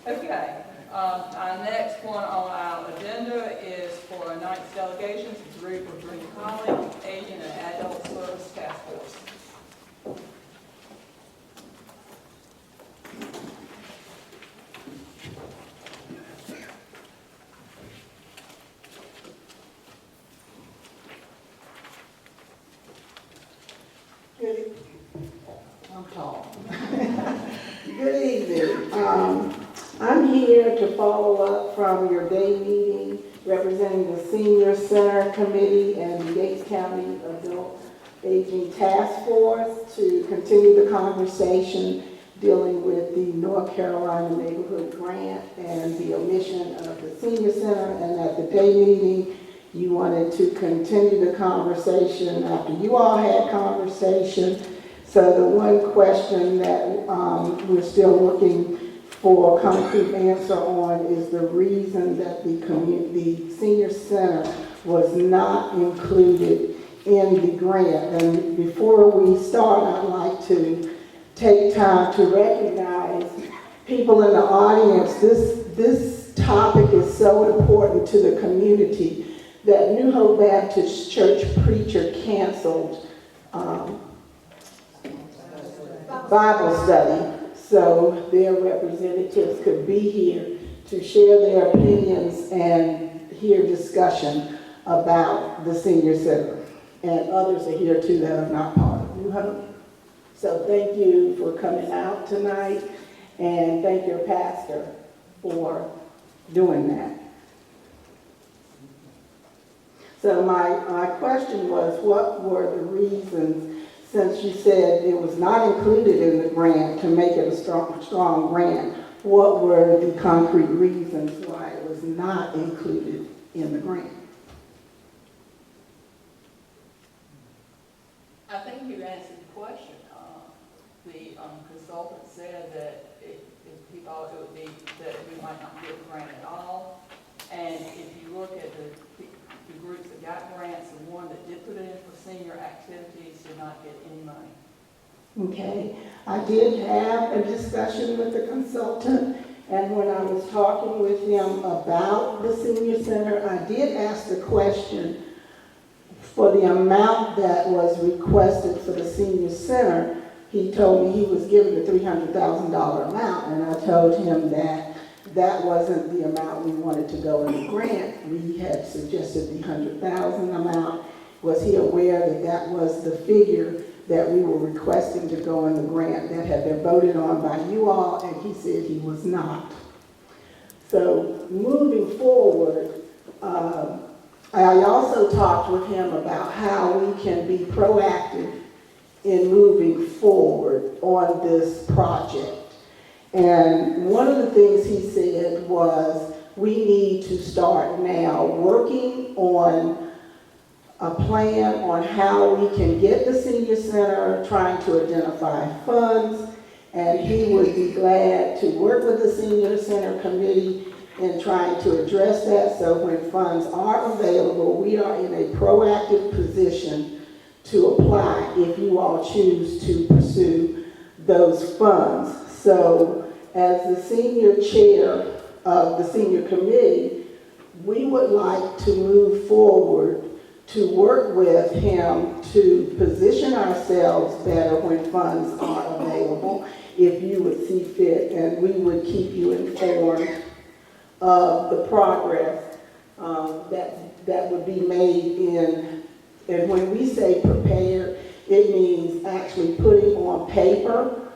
Okay, our next one on our agenda is for a night's delegation to group of Green College, Aging and Adult Service Task Force. I'm tall. Good evening. I'm here to follow up from your day meeting representing the Senior Center Committee and the Gates County Adult Aging Task Force to continue the conversation dealing with the North Carolina Neighborhood Grant and the omission of the Senior Center. And at the day meeting, you wanted to continue the conversation after you all had conversation. So the one question that we're still looking for a concrete answer on is the reason that the senior center was not included in the grant. And before we start, I'd like to take time to recognize people in the audience. This topic is so important to the community that New Hope Baptist Church preacher canceled Bible study so their representatives could be here to share their opinions and hear discussion about the senior center. And others are here too that are not part of New Hope. So thank you for coming out tonight, and thank your pastor for doing that. So my question was, what were the reasons, since you said it was not included in the grant to make it a strong grant, what were the concrete reasons why it was not included in the grant? I think you answered the question. The consultant said that he thought it would be, that we might not get a grant at all. And if you look at the groups that got grants, the one that did put it in for senior activities did not get any money. Okay, I did have a discussion with the consultant, and when I was talking with him about the senior center, I did ask the question for the amount that was requested for the senior center. He told me he was given the $300,000 amount, and I told him that that wasn't the amount we wanted to go in the grant. We had suggested the $100,000 amount. Was he aware that that was the figure that we were requesting to go in the grant that had been voted on by you all? And he said he was not. So moving forward, I also talked with him about how we can be proactive in moving forward on this project. And one of the things he said was, we need to start now working on a plan on how we can get the senior center, trying to identify funds, and he would be glad to work with the senior center committee in trying to address that, so when funds are available, we are in a proactive position to apply if you all choose to pursue those funds. So as the senior chair of the senior committee, we would like to move forward to work with him to position ourselves better when funds are available, if you would see fit, and we would keep you informed of the progress that would be made in. And when we say prepare, it means actually putting on paper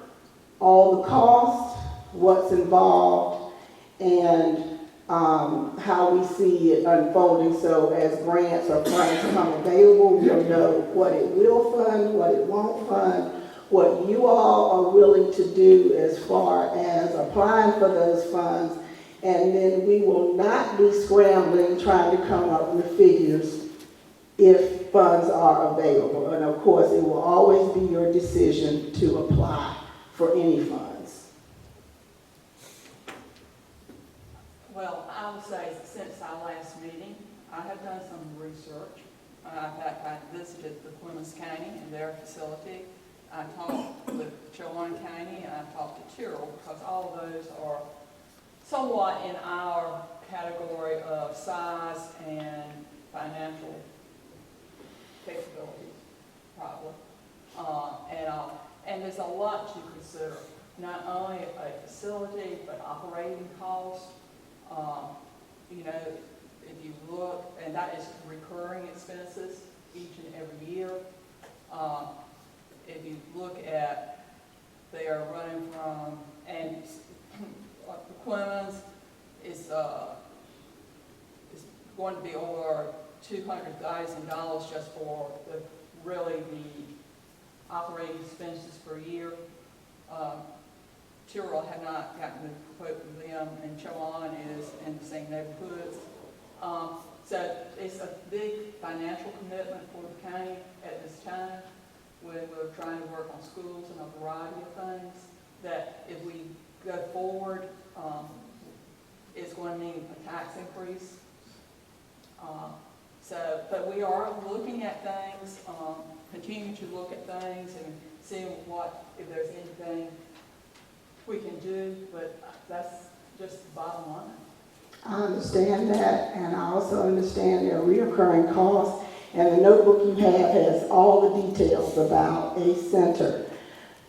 all the costs, what's involved, and how we see it unfolding. So as grants or funds come available, you'll know what it will fund, what it won't fund, what you all are willing to do as far as applying for those funds, and then we will not be scrambling trying to come up with figures if funds are available. And of course, it will always be your decision to apply for any funds. Well, I would say since our last meeting, I have done some research. In fact, I visited the Clemens County and their facility. I talked with Chowan County, and I talked to Tyrrell, because all of those are somewhat in our category of size and financial capabilities, probably. And there's a lot to consider, not only a facility, but operating costs. You know, if you look, and that is recurring expenses each and every year. If you look at, they are running from, and the Clemens is going to be over $200,000 just for really the operating expenses per year. Tyrrell have not gotten a quote from them, and Chowan is in the same neighborhoods. So it's a big financial commitment for the county at this time when we're trying to work on schools and a variety of things, that if we go forward, is going to mean a tax increase. But we are looking at things, continuing to look at things and seeing if there's anything we can do, but that's just the bottom line. I understand that, and I also understand their reoccurring costs, and the notebook you have has all the details about a center.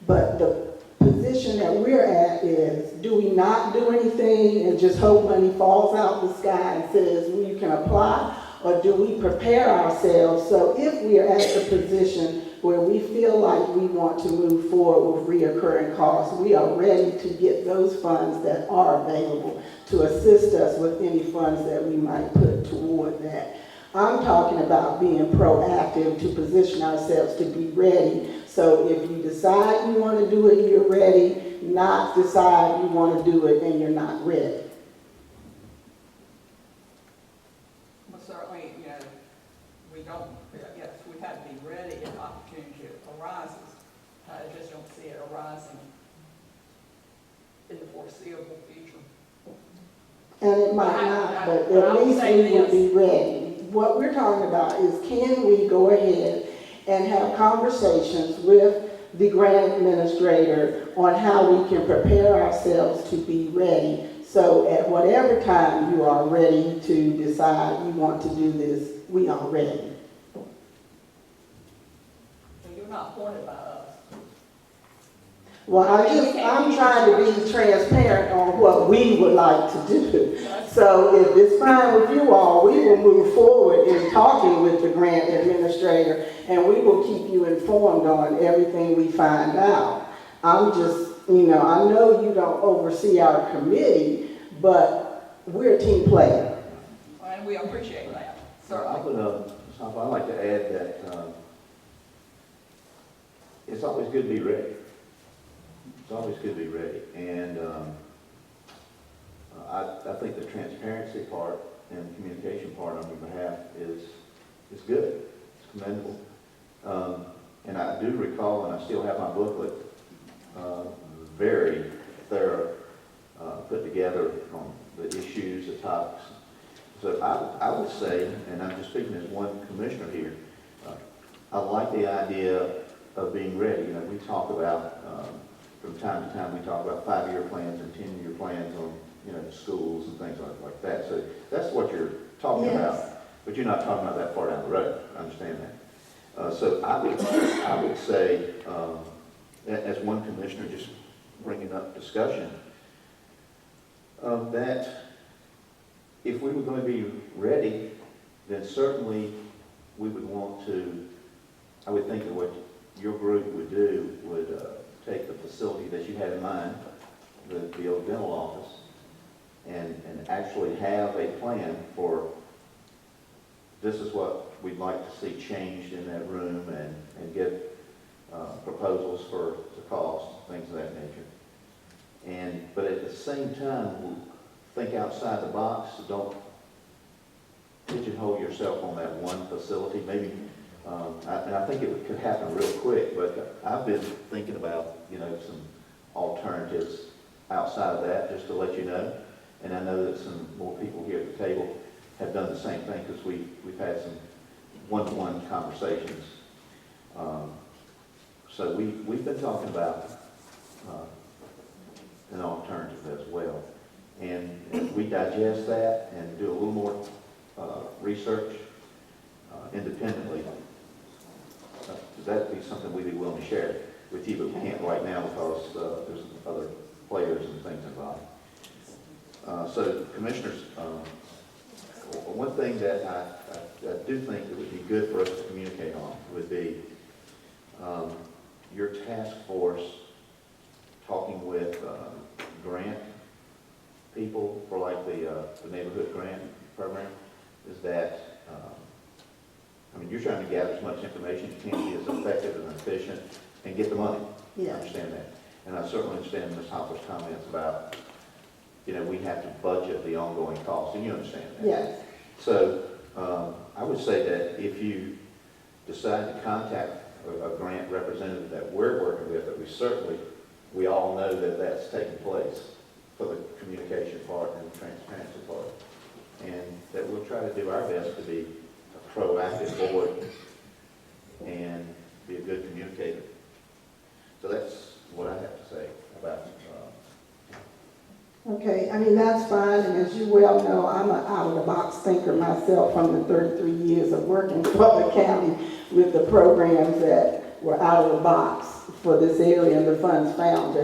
But the position that we're at is, do we not do anything and just hope money falls out the sky and says, well, you can apply? Or do we prepare ourselves so if we are at the position where we feel like we want to move forward with reoccurring costs, we are ready to get those funds that are available to assist us with any funds that we might put toward that. I'm talking about being proactive to position ourselves to be ready. So if you decide you want to do it, you're ready, not decide you want to do it and you're not ready. Well, certainly, we don't, yes, we have to be ready if opportunity arises. I just don't see it arising in the foreseeable future. And it might not, but but I at will least say we would this. be ready. What we're talking about is, can we go ahead and have conversations with the grant administrator on how we can prepare ourselves to be ready? So at whatever time you are ready to decide you want to do this, we are ready. So you're not appointed by us. Well, I'm trying to be transparent on what we would like to do. So if it's fine with you all, we will move forward in talking with the grant administrator, and we will keep you informed on everything we find out. I'm just, I know you don't oversee our committee, but we're a team player. And we appreciate that, So certainly. I'd like to add that it's always good to be ready. It's always good to be ready. And I think the transparency part and the communication part on your behalf is good. It's commendable. And I do recall, and I still have my booklet, very thorough, put together on the issues, the topics. So I would say, and I'm just speaking as one commissioner here, I like the idea of being ready. We talk about, from time to time, we talk about 5-year plans and 10-year plans on, schools and things like that. So that's what you're talking about, but you're not talking about that far down the road. I understand that. So I would say, as one commissioner, just bringing up discussion, that if we were going to be ready, then certainly we would want to, I would think that what your group would do would take the facility that you had in mind, the old dental office, and actually have a plan for, this is what we'd like to see changed in that room, and get proposals for the cost, things of that nature. But at the same time, think outside the box. Don't pigeonhole yourself on that one facility. Maybe, and I think it could happen real quick, but I've been thinking about, some alternatives outside of that, just to let you know. And I know that some more people here at the table have done the same thing, because we've had some one-to-one conversations. So we've been talking about an alternative as well. And as we digest that and do a little more research independently, that'd be something we'd be willing to share with you, but we can't right now because there's other players and things involved. So, commissioners, one thing that I do think that would be good for us to communicate on would be your task force talking with grant people for like the neighborhood grant program, is that, you're trying to gather as much information as you can, be as effective and efficient, and get the money. Yeah. I understand that. And I certainly understand Ms. Hopper's comments about, we have to budget the ongoing costs, and you understand that. Yes. So I would say that if you decide to contact a grant representative that we're working with, that we certainly we all know that that's taking place for the communication part and the transparency part. And that we'll try to do our best to be a proactive board and be a good communicator. So that's what I have to say about Okay, I mean, that's fine, and as you well know, I'm an out-of-the-box thinker myself from the 33 years of working for the county with the programs that were out of the box for this area and the funds found to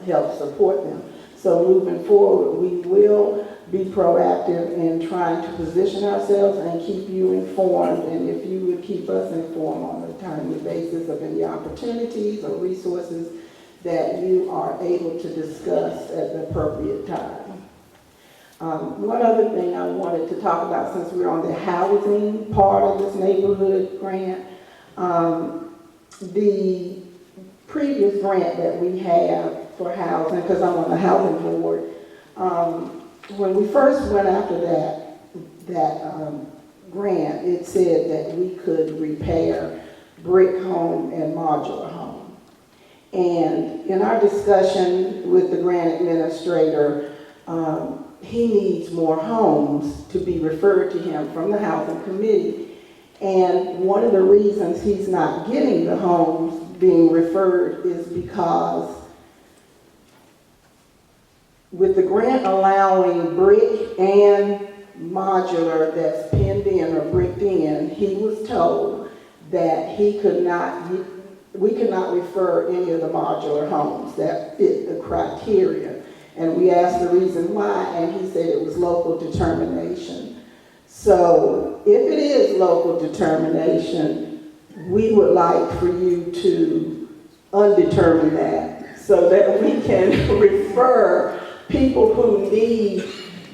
help support them. So moving forward, we will be proactive in trying to position ourselves and keep you informed, and if you would keep us informed on a timely basis of any opportunities or resources that you are able to discuss at the appropriate time. One other thing I wanted to talk about, since we're on the housing part of this neighborhood grant, the previous grant that we have for housing, because I'm on the housing board, when we first went after that grant, it said that we could repair brick home and modular home. And in our discussion with the grant administrator, he needs more homes to be referred to him from the housing committee. And one of the reasons he's not getting the homes being referred is because with the grant allowing brick and modular that's pinned in or bricked in, he was told that we could not refer any of the modular homes that fit the criteria. And we asked the reason why, and he said it was local determination. So if it is local determination, we would like for you to undetermine that so that we can refer people who need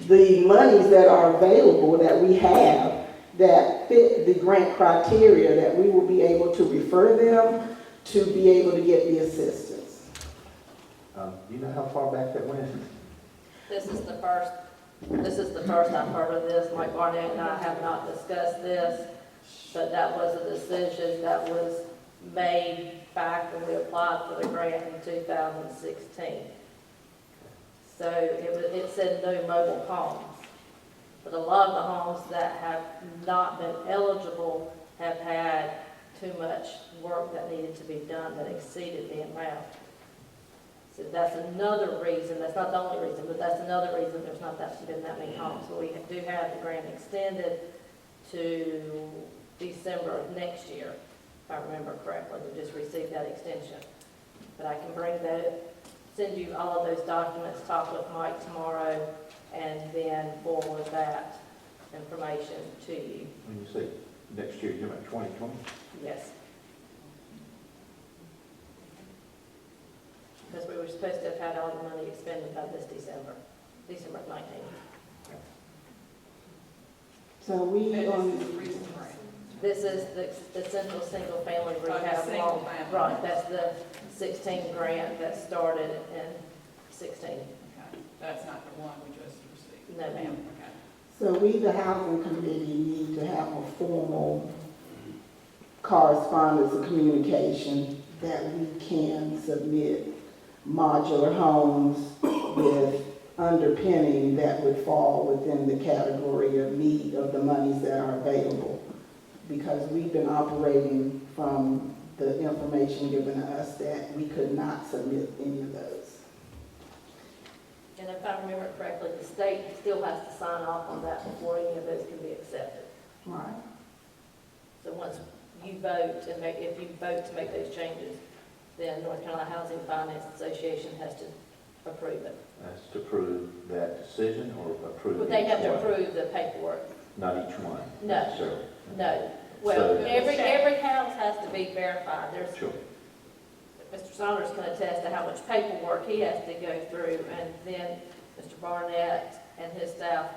the monies that are available that we have that fit the grant criteria, that we will be able to refer them to be able to get the assistance. do you know how far back that went? This is the first I've heard of this. Mike Barnett and I have not discussed this, but that was a decision that was made back when we applied for the grant in 2016. So it said no mobile homes. But a lot of the homes that have not been eligible have had too much work that needed to be done that exceeded the amount. So that's another reason, that's not the only reason, but that's another reason there's not been that many homes. So we do have the grant extended to December of next year, if I remember correctly. We just received that extension. But I can send you all of those documents, talk with Mike tomorrow, and then forward that information to you. When you say next year, you're about 2020? Yes. Because we were supposed to have had all the money expended by this December 19th. So we, And this is the recent grant. This is the Central Single Family Rehab single Loan. family. Right, that's the 16 grant that started in 16. Okay, that's not the one we just received. No, ma'am. Okay. so we, the housing committee, need to have a formal correspondence or communication that we can submit modular homes with underpinning that would fall within the category of need of the monies that are available. Because we've been operating from the information given to us that we could not submit any of those. And if I remember correctly, the state still has to sign off on that before any of those can be accepted. Right. So once you vote and if you vote to make those changes, then North Carolina Housing Finance Association has to approve it. That's to prove that decision or approve But they each have to one? approve the paperwork. Not each one? No. necessarily. No. Well, So- every house has to be verified. There's, Sure. Mr. Saunders can attest to how much paperwork he has to go through, and then Mr. Barnett and his staff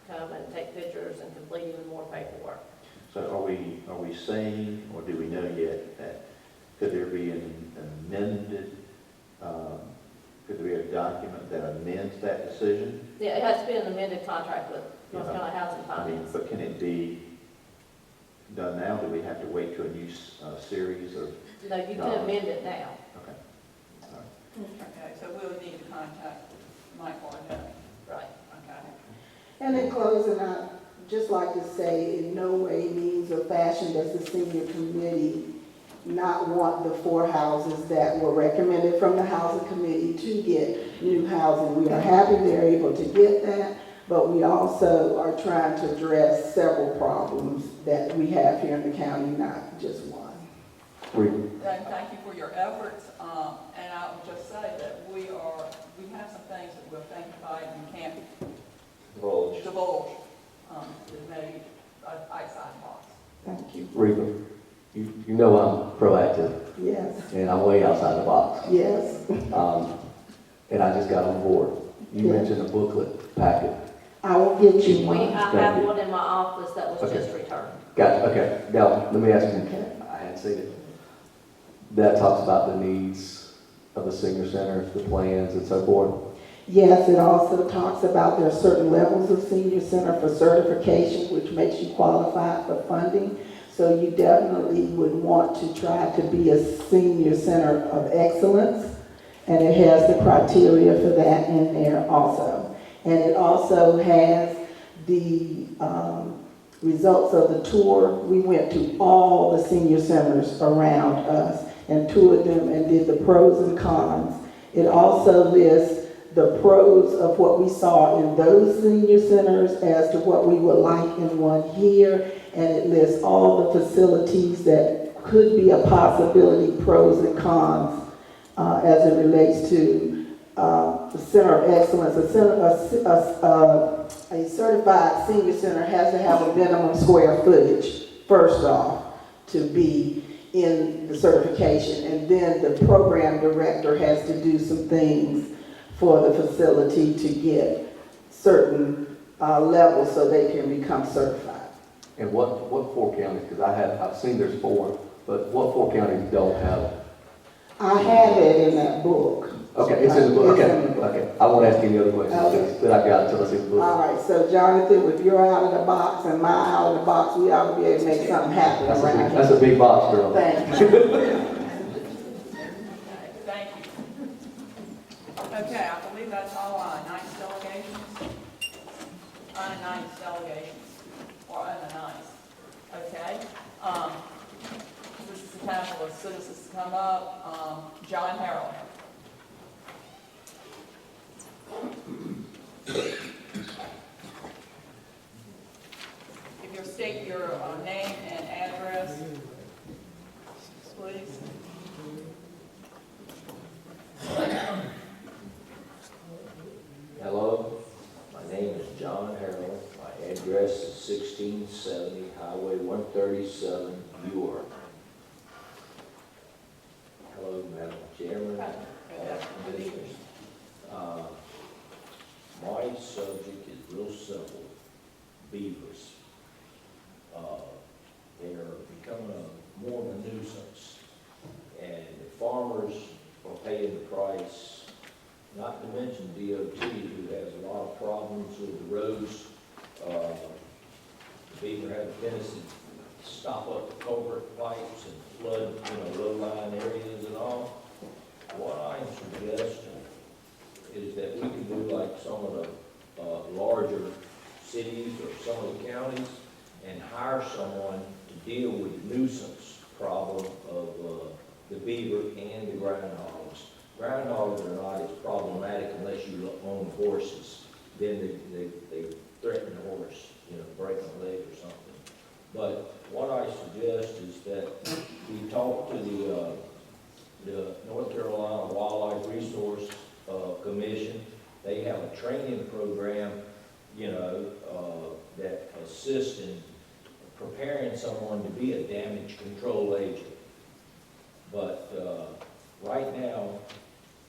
come and take pictures and complete even more paperwork. So are we saying, or do we know yet, that could there be an amended, could there be a document that amends that decision? Yeah, it has to be an amended contract with North Yeah. Carolina Housing I mean, Finance. but can it be done now? Do we have to wait to a new series of? No, you can No. amend it now. Okay. All right. Okay, so we'll need to contact Mike Barnett. Right. Okay. And in closing, I'd just like to say, in no way, means, or fashion does the senior committee not want the 4 houses that were recommended from the housing committee to get new housing. We are happy they're able to get that, but we also are trying to address several problems that we have here in the county, not just one. And thank you for your efforts, and I will just say that we have some things that we're thinking about and can't divulge, that may outside the box. Thank you. Reba, you know I'm proactive, Yes, and I'm way outside the box. yes. And I just got on board. You Yeah. mentioned a booklet packet. I will get you I one. have one in my office that was just returned. Gotcha, okay. Now, let me ask you, Okay. I hadn't seen it. That talks about the needs of the senior centers, the plans and so forth. Yes, it also talks about there are certain levels of senior center for certification, which makes you qualified for funding. So you definitely would want to try to be a senior center of excellence. And it has the criteria for that in there also. And it also has the results of the tour. We went to all the senior centers around us and toured them and did the pros and cons. It also lists the pros of what we saw in those senior centers as to what we would like in one here. And it lists all the facilities that could be a possibility, pros and cons, as it relates to the center of excellence. A certified senior center has to have a minimum square footage, first off, to be in the certification. And then the program director has to do some things for the facility to get certain levels so they can become certified. And what 4 counties, because I've seen there's 4, but what 4 counties don't have it? I have it in that book. Okay, it's in the book, It's okay, in the book. okay. I won't ask any other questions Okay. that I got until I see the book. All right, so Jonathan, if you're out of the box and mine out of the box, we ought to be able to make something happen around That's here. a big box, girl. Thank you. Thank you. Okay, I believe that's all unannounced delegations. Unannounced delegations, or unannounced. Okay. This is the time for citizens to come up. John Harrell. If you'll state your name and address, please. Hello, my name is John Harrell. My address is 1670 Highway 137, York. Hello, Madam Chairman. Commissioners. My subject is real simple, beavers. They're becoming more of a nuisance, and the farmers are paying the price. Not to mention DOT, who has a lot of problems with the roads. The beaver have a tendency to stop up the culvert pipes and flood, low-lying areas and all. What I'm suggesting is that we can do like some of the larger cities or some of the counties and hire someone to deal with the nuisance problem of the beaver and the groundhogs. Groundhogs are not as problematic unless you own horses. Then they threaten the horse, break a leg or something. But what I suggest is that we talk to the North Carolina Wildlife Resource Commission. They have a training program, that assists in preparing someone to be a damage control agent. But right now,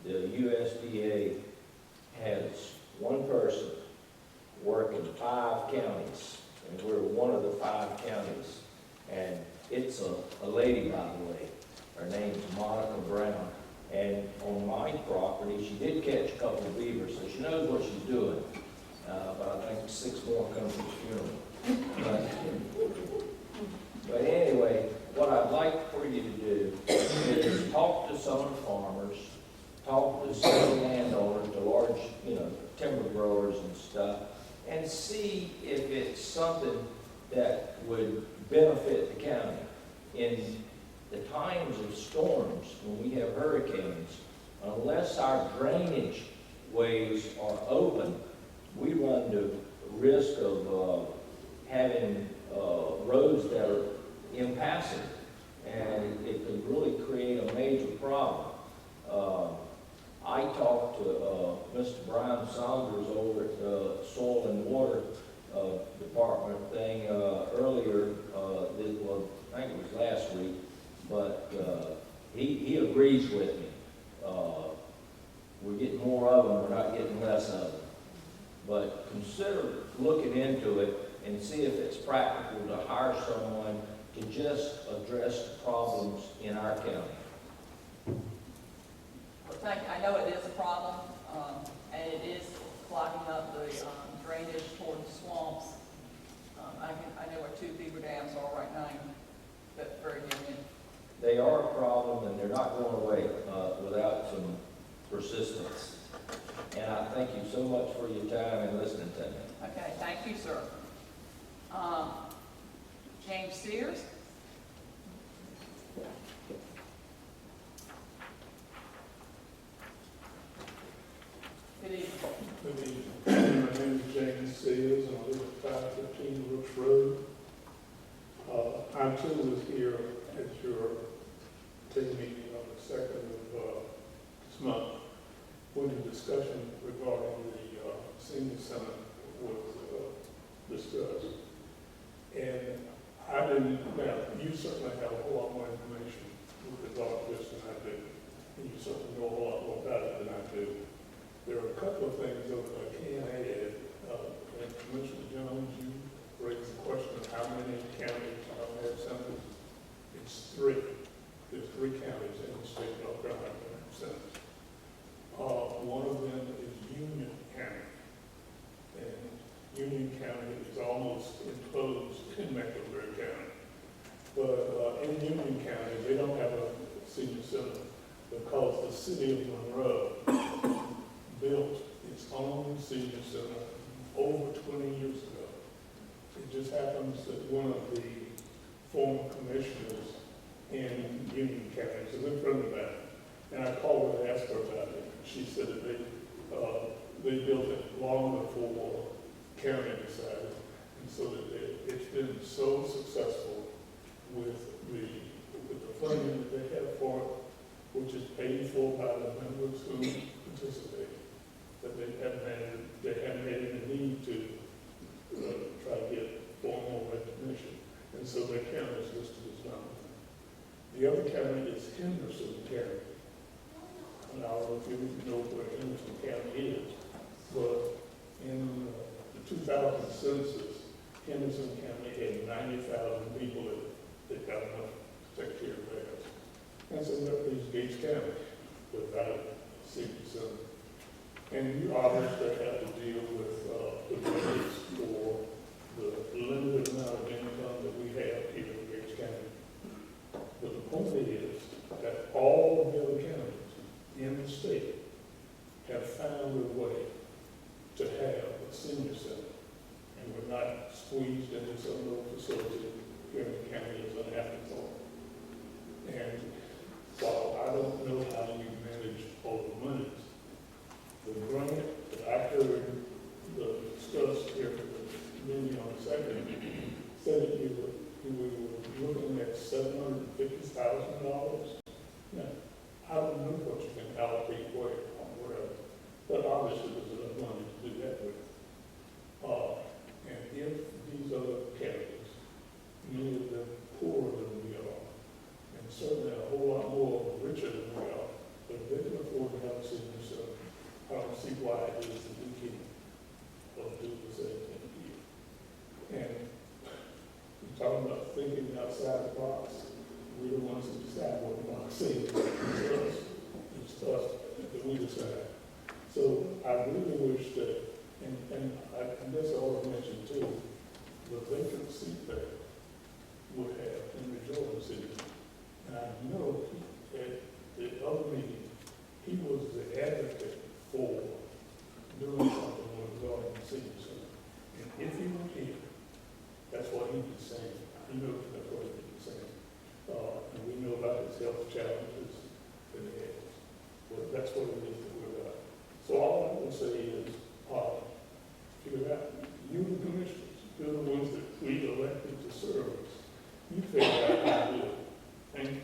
the USDA has one person working 5 counties, and we're one of the 5 counties. And it's a lady, by the way. Her name's Monica Brown. And on my property, she did catch a couple of beavers, so she knows what she's doing. But I think 6 more come to the funeral. But anyway, what I'd like for you to do is talk to some of the farmers, talk to see if it's something that would benefit the county. In the times of storms, when we have hurricanes, unless our drainage ways are open, we run the risk of having roads that are impassable, and it could really create a major problem. I talked to Mr. Brian Saunders over at the Soil and Water Department thing earlier, I think it was last week, but he agrees with me. We're getting more of them, we're not getting less of them. But consider looking into it and see if it's practical to hire someone to just address the problems in our county. Well, thank you. I know it is a problem, and it is clogging up the drainage toward the swamps. I know where 2 beaver dams are right now, but very Union. They are a problem, and they're not going away without some persistence. And I thank you so much for your time and listening to me. Okay, thank you, sir. James Sears? Good evening. Good evening. My name is James Sears, and I live at 515 Brooks Road. I too was here at your team meeting on the 2nd of this month when the discussion regarding the senior center was discussed. And I didn't, now, you certainly have a whole lot more information with regard to this than I do. And you certainly know a whole lot more about it than I do. There are a couple of things that I can add. And Commissioner Jones, you raised the question of how many counties have centers. It's 3. There's 3 counties in the state of North Carolina that have centers. One of them is Union County. And Union County is almost enclosed in Mecklenburg County. But in Union County, they don't have a senior center because the city of Monroe built its own senior center over 20 years ago. It just happens that one of the former commissioners in Union County is a friend of mine, and I called her and asked her about it. She said that they built it long before county decided, and so that it's been so successful with the funding that they have for it, which is paid for by the members who participate, that they haven't had any need to try to get formal recognition, and so their county is listed as number 1. The other county is Henderson County. And I don't know if you know where Henderson County is, but in the 2000 census, Henderson County had 90,000 people that got enough to take care of theirs. And so that leaves Gates County without a senior center. And you obviously have to deal with the budgets for the limited amount of income that we have here in Gates County. But the point is that all of the other counties in the state have found a way to have a senior center. And we're not squeezed into some little facility here in the county as an afterthought. And while I don't know how you manage all the monies, the grant that I heard discussed here at the meeting on the 2nd said that we were looking at $750,000. Now, I don't know what you can allocate where or whatever, but obviously there's enough money to do that with. And if these other counties, many of them poorer than we are, and certainly a whole lot more richer than we are, but if they can afford to have a senior center, I don't see why it is that we can't do the same thing here. And we're talking about thinking outside the box. We're the ones that decide what the box is. It's us that we decide. So I really wish that, and that's all I mentioned too, the vacant seat there would have Henry Jordan sitting. And I know at the other meeting, he was the advocate for doing something regarding the senior center. And insane. He knows that boy is insane. And we know about his health challenges that he has. Well, that's what it is that we're about. So all I'm gonna say is, figure out, you the commissioners, you're the ones that we elected to serve us. You figure out how to do it. Thank you.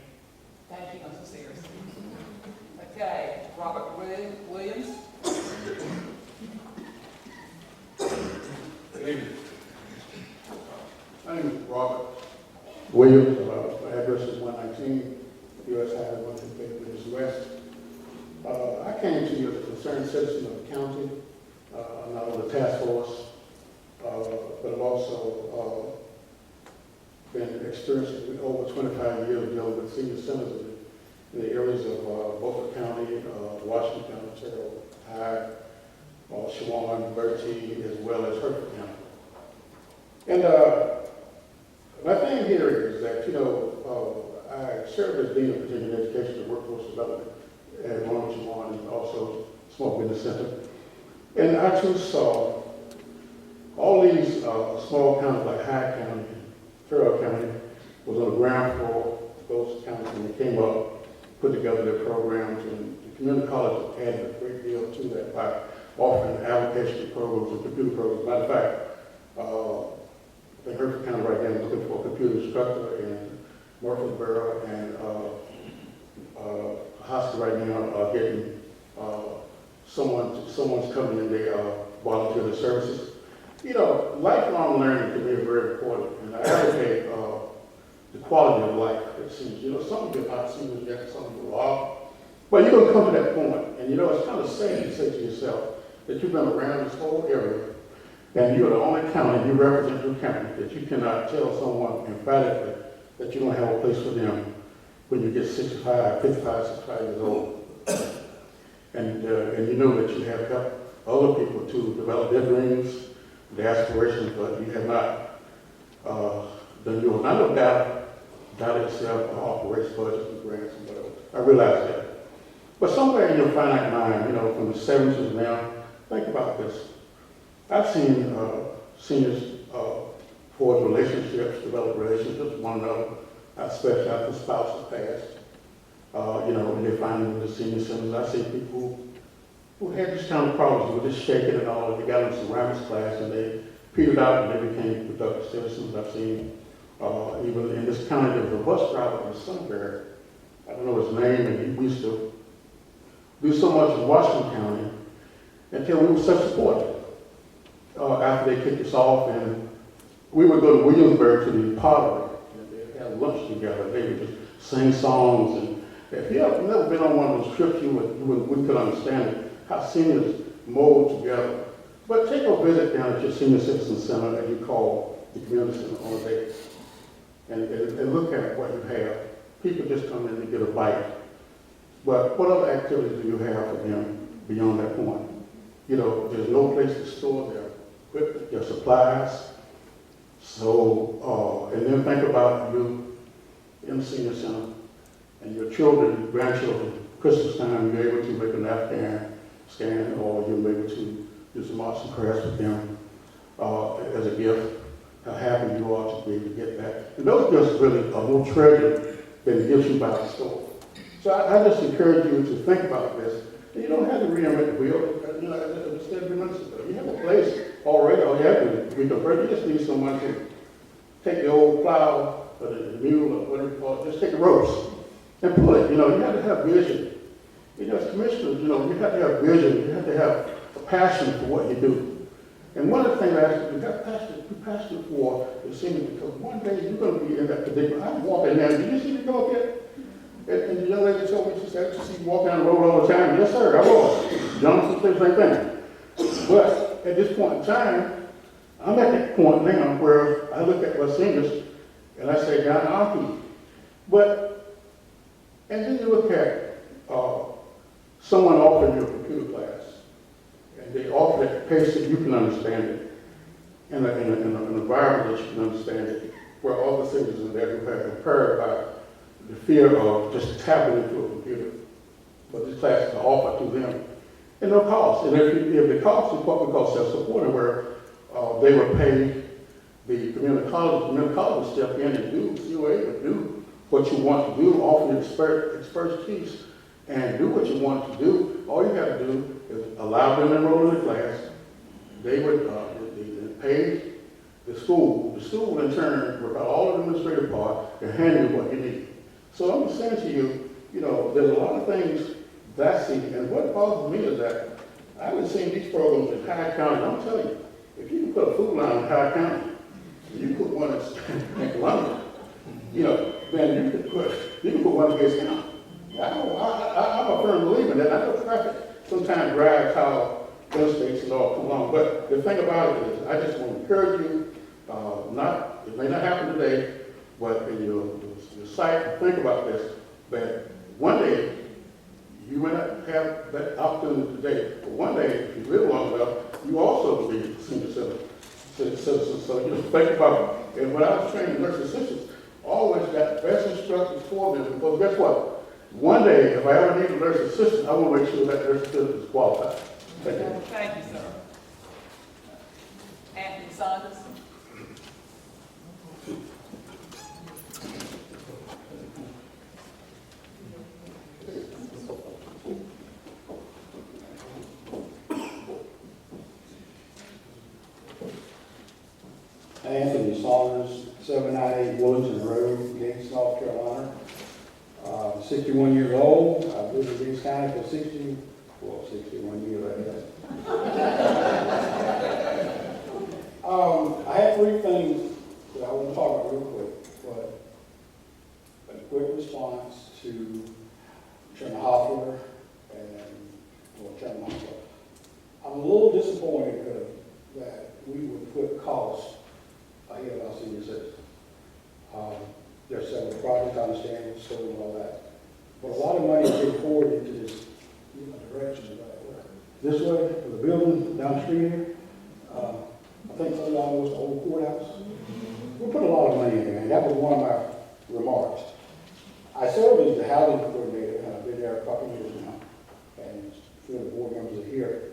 Thank you, Mr. Sears. Okay, Robert Williams. Good evening. My name is Robert Williams. My address is 119 U.S. Highway 158 Bridges West. I came to you as a concerned citizen of the county. I'm not on the task force, but I've also been experiencing over 25 years dealing with senior centers in the areas of Beaufort County, Washington County, Terrell, Hyde, Shawan, Bertie, as well as Hertford County. And my thing here is that, I served as Dean of Virginia Education and Workforce Development at Ronald Shawan and also Small Business Center. And I too saw all these small counties like Hyde County, Terrell County was on the ground floor of those counties when they came up, put together their programs, and the community college added a great deal to that by offering application programs and computer programs. Matter of fact, I think Hertford County right now is looking for a computer instructor, and Murfreesboro and Hostel right now are getting someone's coming in, they volunteer their services. Lifelong learning to me is very important, and I advocate the quality of life, it seems. Some of you are not seniors yet, some of you are. But you're going to come to that point, and it's kind of sad to say to yourself that you've been around this whole area, and you're the only county, you represent your county, that you cannot tell someone emphatically that you don't have a place for them when you get 65, 55, 65 years old. And you know that you have helped other people to develop their dreams, their aspirations, but you have not done yours. I know doubt itself, operates budgets and grants and whatever. I realize that. But somewhere in your finite mind, from the 70s to now, think about this. I've seen seniors forge relationships, develop relationships with one another, especially after spouses passed. When they finally went to senior centers, I see people who had this kind of problems with this shaking and all, and they got in ceramics class and they petered out and they became productive citizens. I've seen even in this county, there was a bus driver in Sunbury, I don't know his name, and he used to do so much in Washington County until we were such supportive. After they kicked us off, and we would go to Williamsburg to the pottery, and they'd have lunch together. They would just sing songs, and if you have never been on one of those trips, we could understand it, how seniors mold together. But take a visit down at your senior citizen center that you call the community center on a day, and look at what you have. People just come in to get a bite. But what other activities do you have for them beyond that point? There's no place to store their equipment, their supplies. So, and then think about you in the senior center and your children, grandchildren, Christmas time, you're able to make an Afghan scan, or you're able to do some arts and crafts with them as a gift. How happy you are to be able to get that. And those gifts really are more treasured than the gifts you buy at the store. So I just encourage you to think about this. And you don't have to reinvent the wheel. As I said a few minutes ago, you have a place already. All you have to reconvert. You just need someone to take the old plow or the mule or whatever you call it, just take the ropes and pull it. You have to have vision. As commissioners, you have to have vision. You have to have a passion for what you do. And one of the things I ask you, be passionate for the senior, because one day you're going to be in that predicament. I'm walking now. Did you see me go up here? And the young lady told me, she said, I used to see you walk down the road all the time. Yes, sir, I was. Johnson, same thing. But at this point in time, I'm at that point now where I look at my seniors and I say, God, I'll keep. And then you look at someone offering you a computer class, and they offer it at a pace that you can understand it, in an environment that you can understand it, where all the seniors in there who have been impaired by the fear of just tapping into a computer. But this class is offered to them at no cost. And if the cost is what we call self-supporting, where they were paid the community college will step in and do, you able to do what you want to do, offer your expertise, and do what you want to do. All you have to do is allow them to enroll in the class. They would pay the school. The school will in turn work out all of the administrative part and hand you what you need. So I'm just saying to you, you know, there's a lot of things that I see, and what bothers me is that I haven't seen these programs in Hyde County. I'm telling you, if you can put a food line in Hyde County, you put one in Columbia, you know, then you can put one in Gates County. I'm a firm believer in that. I know traffic sometimes drives how interstates and all come along, but the thing about it is, I just want to encourage you, it may not happen today, but in your sight, think about this, that one day, you may not have that opportunity today, but one day, if you live long enough, you also will be a senior citizen. So you just think about it. And when I was training nurse assistants, always got the best instructors for them, because guess what? One day, if I ever need a nurse assistant, I will make sure that nurse assistant is qualified. Thank you. Thank you, sir. Anthony Saunders. Anthony Saunders, 798 Wellington Road, Gates, North Carolina. 61 years old. I've lived in Gates County for 61 years, I guess. I have three things that I want to talk about real quick, but a quick response to Chairman Hoffler and Chairman Hoffler. I'm a little disappointed that we would put costs ahead of our senior citizens. There's several projects, I understand, school and all that. But a lot of money is being poured into this direction. This way, for the building down the street here, I think some of y'all was the old courthouse. We put a lot of money in there, and that was one of my remarks. I serve as the housing coordinator, and I've been there a couple of years now, and a few of the board members are here.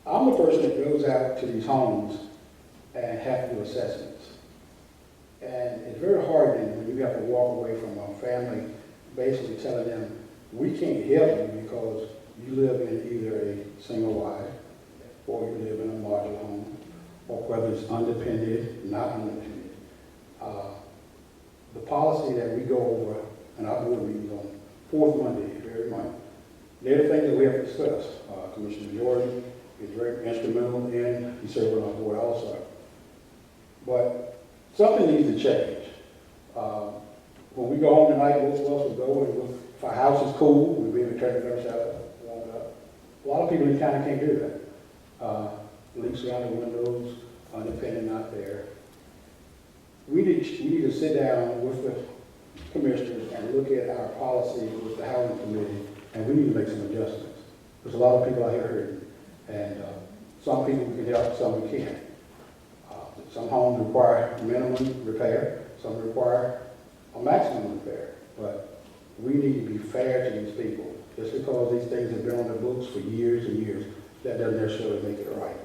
I'm the person that goes out to these homes and have to do assessments. And it's very hard when you have to walk away from a family basically telling them, we can't help you because you live in either a single wide or you live in a modular home, or whether it's undependent, not undependent. The policy that we go over in our board meetings on fourth Monday of every month, they're the things that we have to discuss. Commissioner Jordan is very instrumental in, he served on our board also. But something needs to change. When we go home tonight, most of us will go, and if our house is cool, we'll be able to turn the furnace out, warm it up. A lot of people in town can't do that. Leaks around the windows, undependent out there. We need to sit down with the commissioners and look at our policy with the housing committee, and we need to make some adjustments. There's a lot of people out here hurting, and some people we can help, some we can't. Some homes require minimum repair, some require a maximum repair, but we need to be fair to these people. Just because these things have been on the books for years and years, that doesn't necessarily make it right.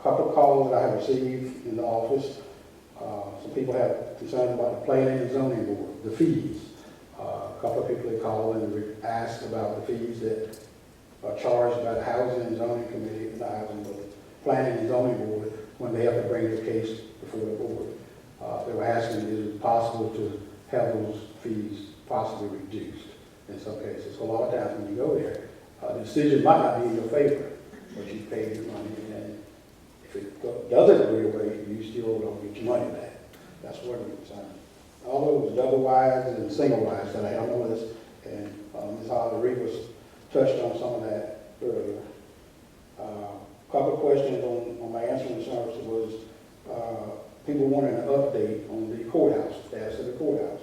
Couple of calls that I have received in the office, some people have concerns about the planning and zoning board, the fees. A couple of people have called and asked about the fees that are charged by the housing and zoning committee, not housing, but planning and zoning board when they have to bring their case before the board. They were asking, is it possible to have those fees possibly reduced in some cases? So a lot of times when you go there, the decision might not be in your favor, but you pay your money, and if it doesn't go your way, you still don't get your money back. That's what I'm concerned. All those double wides and single wides that I have on the list, and Ms. Holly was touched on some of that earlier. Couple of questions on my answering service was people wanted an update on the courthouse, status of the courthouse.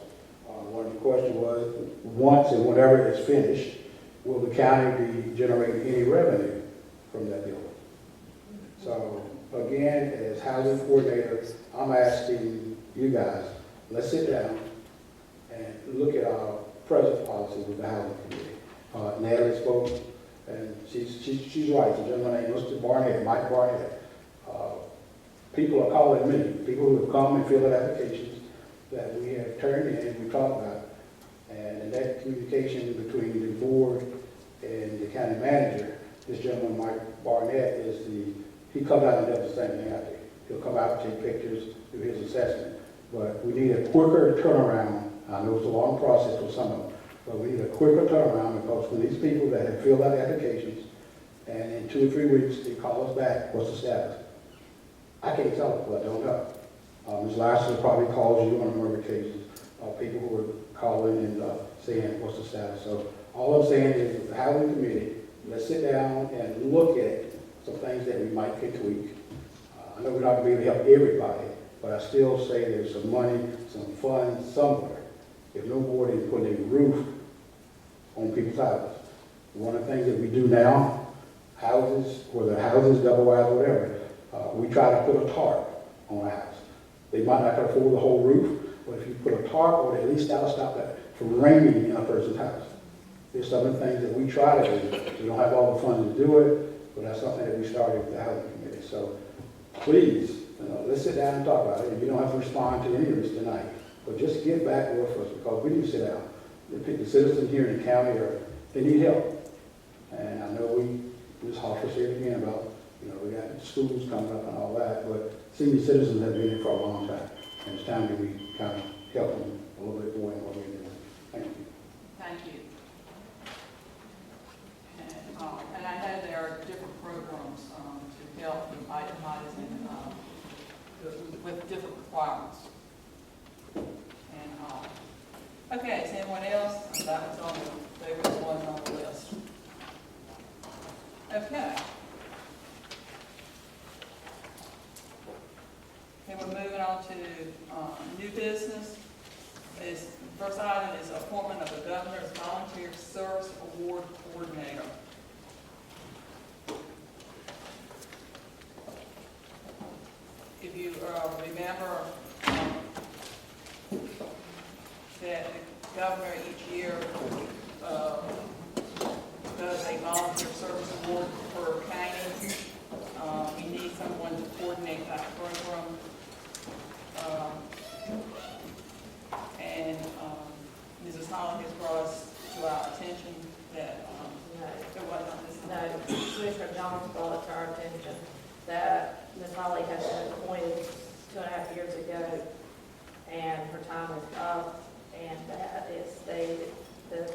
One of the questions was, once and whenever it's finished, will the county be generating any revenue from that building? So again, as housing coordinator, I'm asking you guys, let's sit down and look at our present policy with the housing committee. Natalie spoke, and she's right. The gentleman named Mr. Barnett, Mike Barnett. People are calling me, people who have come and filled out applications that we have turned in, we talked about. And in that communication between the board and the county manager, this gentleman, Mike Barnett, he comes out and does the same thing I do. He'll come out, take pictures, do his assessment. But we need a quicker turnaround. I know it's a long process for some of them, but we need a quicker turnaround because when these people that have filled out applications and in 2 or 3 weeks, they call us back, what's the status? I can't tell them, but I don't know. Ms. Larson probably calls you on a number of cases, people who are calling and saying, what's the status? So all I'm saying is, the housing committee, let's sit down and look at some things that we might can tweak. I know we're not going to be able to help everybody, but I still say there's some money, some funds somewhere. If no more than putting a roof on people's houses. One of the things that we do now, houses, whether houses, double wide, whatever, we try to put a tarp on a house. They might not can afford the whole roof, but if you put a tarp on it, at least that'll stop that from raining in a person's house. There's some of the things that we try to do. We don't have all the funds to do it, but that's something that we started with the housing committee. So please, let's sit down and talk about it. And you don't have to respond to any of this tonight, but just get back with us because we need to sit down. The citizens here in the county they need help. And I know Ms. Hoffer said again about, we got schools coming up and all that, but senior citizens have been here for a long time. And it's time that we kind of help them a little bit more than what we're doing. Thank you. Thank you. And I know there are different programs to help with itemizing with different requirements. And okay, is anyone else? That was on there was one on the list. Okay. Okay, we're moving on to new business. First item is appointment of the Governor's Volunteer Service Award Coordinator. If you remember that the governor each year does a volunteer service award for county. We need someone to coordinate that program. And Mrs. Holland has brought us to our attention that there wasn't this. No, Commissioner Jones brought it to our attention that Ms. Holly has been appointed 2.5 years ago, and her time is up, and that is stated that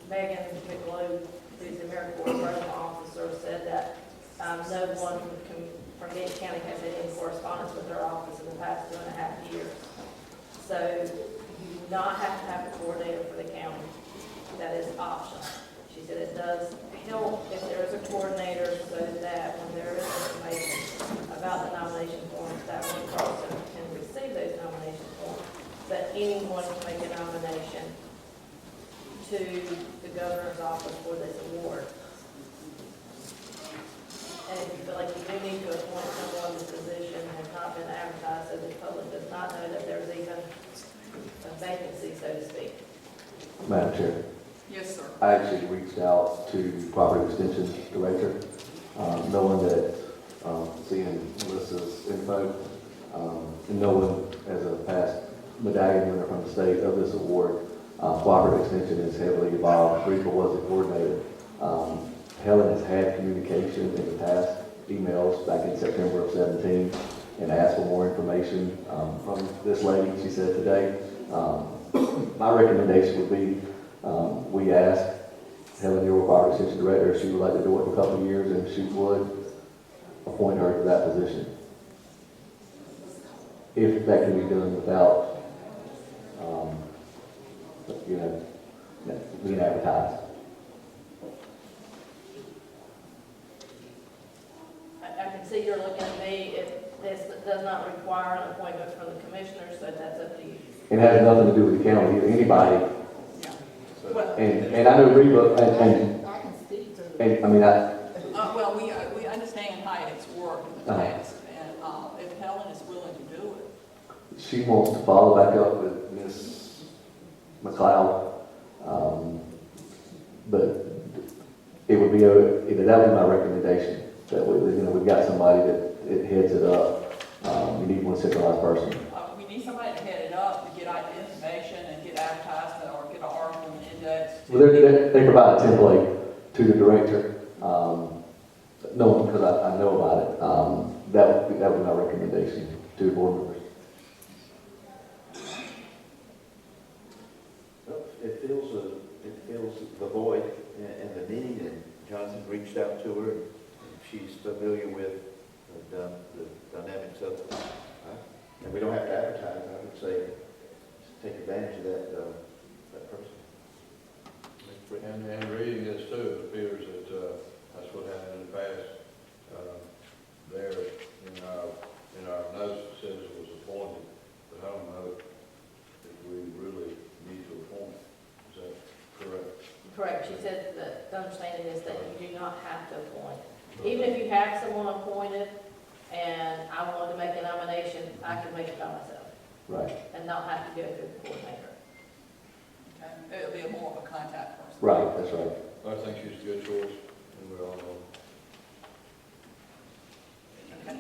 Megan McLeod, who's the AmeriCorps program officer, said that no one from Gage County has had any correspondence with their office in the past 2.5 years. So you do not have to have a coordinator for the county. That is optional. She said it does help if there is a coordinator so that when there is information about the nomination forms, that one person can receive those nomination forms, that anyone can make a nomination to the governor's office for this award. And if you feel like you do need to appoint someone, this position has not been advertised, so the public does not know that there's even a vacancy, so to speak. Madam Chair. Yes, sir. I actually reached out to Property Extension Director, knowing that, seeing Melissa's info, and knowing as a past medallion winner from the state of this award, Cooperative Extension is heavily involved. Rita was the coordinator. Helen has had communication in the past, emails back in September of 17, and asked for more information from this lady, she said today. My recommendation would be we ask Helen, your Property Extension Director, if she would like to do it for a couple of years, and she would appoint her to that position. If that can be done without, being advertised. I can see you're looking at me, if this does not require an appointment from the commissioners, so that's up to you. It has nothing to do with the county, anybody. Yeah. Well, And I know Reba, and I mean, well, we understand how it's worked in the past, and if Helen is willing to do it. she wants to follow back up with Ms. McLeod. But it would be, that would be my recommendation, that we've got somebody that it heads it up. You need one centralized person. We need somebody to head it up, to get out the information and get advertisement or get an article in the index. Well, they provide a template to the director. No, because I know about it. That would be my recommendation to the board members. Well, it fills the void and the need, and Johnson reached out to her, and she's familiar with the dynamics of it. And we don't have to advertise, I would say, just take advantage of that person. And reading this too, it appears that, that's what happened in the past. There in our notes, it says it was appointed, but I don't know if we really need to appoint. Is that correct? Correct, she said that the understanding is that you do not have to appoint. Even if you have someone appointed and I wanted to make a nomination, I could make it by myself. Right. And not have to go through the coordinator. Okay, it'll be more of a contact person. Right, that's right. I think she's a good choice, and we're all know. Okay.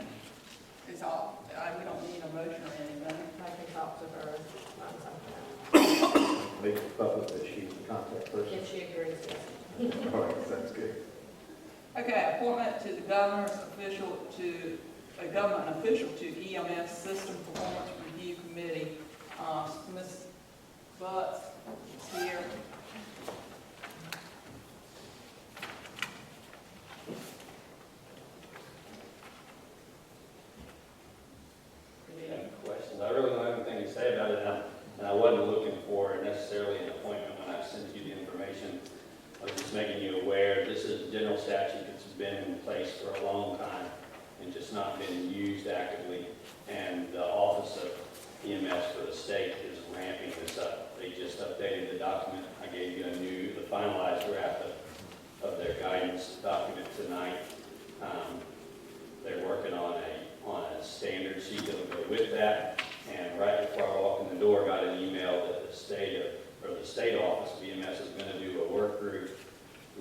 It's all, we don't need a motion or anything. I can talk to her, find something out. Make it public that she's the contact person. If she agrees, yes. All right, that's good. Okay, appointment to the government official to EMS System Performance Review Committee. Ms. Butts is here. Any questions? I really don't have anything to say about it, and I wasn't looking for necessarily an appointment when I sent you the information. I was just making you aware, this is a general statute that's been in place for a long time and just not been used actively. And the Office of EMS for the state is ramping this up. They just updated the document. I gave you the finalized draft of their guidance document tonight. They're working on a standard sheet that'll go with that. And right before I walked in the door, got an email that the state office of EMS is going to do a work group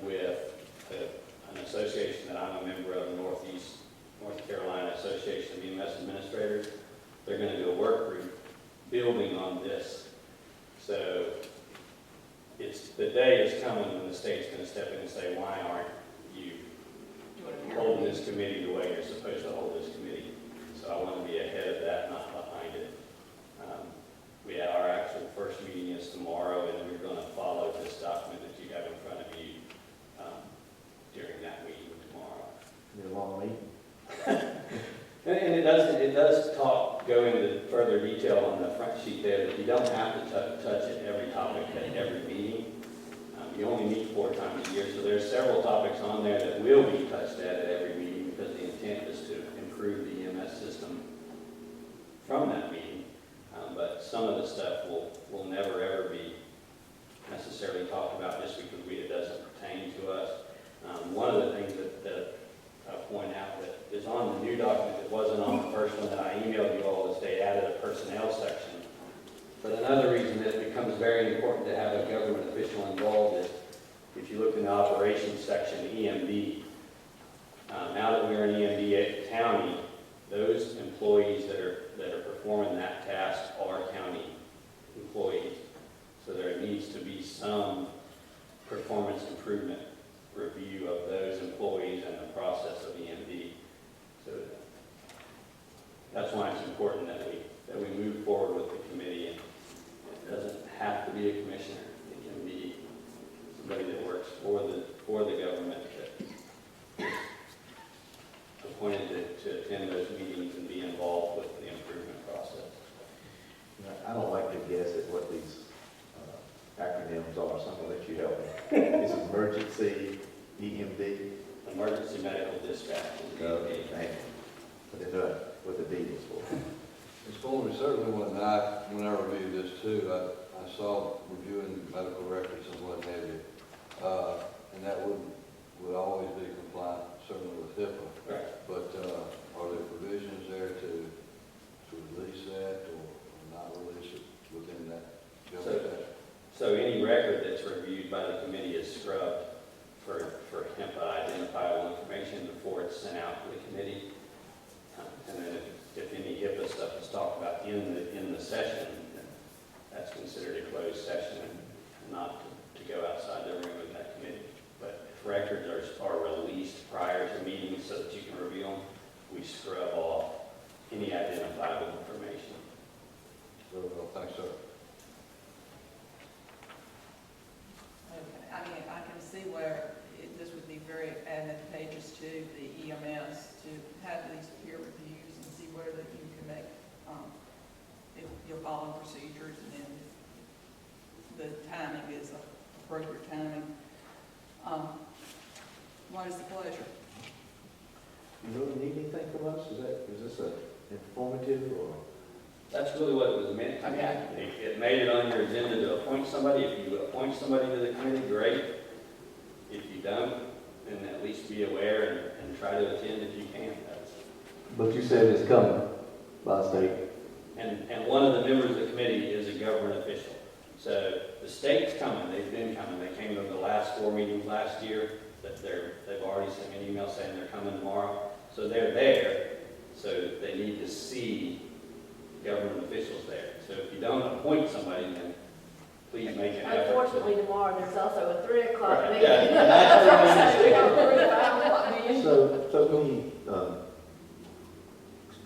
with an association that I'm a member of, North Carolina Association of EMS Administrators. They're going to do a work group building on this. So the day is coming when the state's going to step in and say, why aren't you holding this committee the way you're supposed to hold this committee? So I want to be ahead of that, not behind it. Our actual first meeting is tomorrow, and we're going to follow this document that you have in front of you during that meeting tomorrow. Be a long meeting. And it does go into further detail on the front sheet there that you don't have to touch it every topic at every meeting. You only meet 4 times a year, so there's several topics on there that will be touched at every meeting because the intent is to improve the EMS system from that meeting. But some of the stuff will never ever be necessarily talked about just because it doesn't pertain to us. One of the things that I point out that is on the new document that wasn't on the first one that I emailed you all is they added a personnel section. But another reason that it becomes very important to have a government official involved is if you look in the operations section, EMD. Now that we're in EMD at the county, those employees that are performing that task are county employees. So there needs to be some performance improvement review of those employees and the process of EMD. So that's why it's important that we move forward with the committee. And it doesn't have to be a commissioner. It can be somebody that works for the government that appointed to attend those meetings and be involved with the improvement process. I don't like to guess at what these acronyms are, so I'm going to let you help me. It's emergency, EMD. Emergency medical dispatch. Okay, thank you. I didn't know what the D was for. Ms. Fuller, certainly when I reviewed this too, I saw reviewing medical records and what have you. And that would always be compliant, certainly with HIPAA. Right. But are there provisions there to release that or not release it within that? So any record that's reviewed by the committee is scrubbed for HIPAA identifiable information before it's sent out to the committee. And then if any HIPAA in the session, that's considered a closed session and not to go outside the room of that committee. But if records are released prior to meetings so that you can review them, we scrub off any identifiable information. Very well, thanks, sir. Okay, I mean, I can see where this would be very advantageous to the EMS to have these peer reviews and see where that you can make, if you're following procedures and then the timing is appropriate timing. What is the pleasure? You really need anything from us? Is this a informative or? That's really what it was meant to be. Okay. It made it on your agenda to appoint somebody. If you appoint somebody to the committee, great. If you don't, then at least be aware and try to attend if you can. But you said it's coming by state. And one of the members of the committee is a government official. So the state's coming, they've been coming. They came to the last 4 meetings last year. They've already sent me an email saying they're coming tomorrow. So they're there, so they need to see government officials there. So if you don't appoint somebody, then please make an effort. Unfortunately, tomorrow, there's also a 3 o'clock Right, meeting. yeah, and that's We got a 3 to 5 o'clock meeting. So when you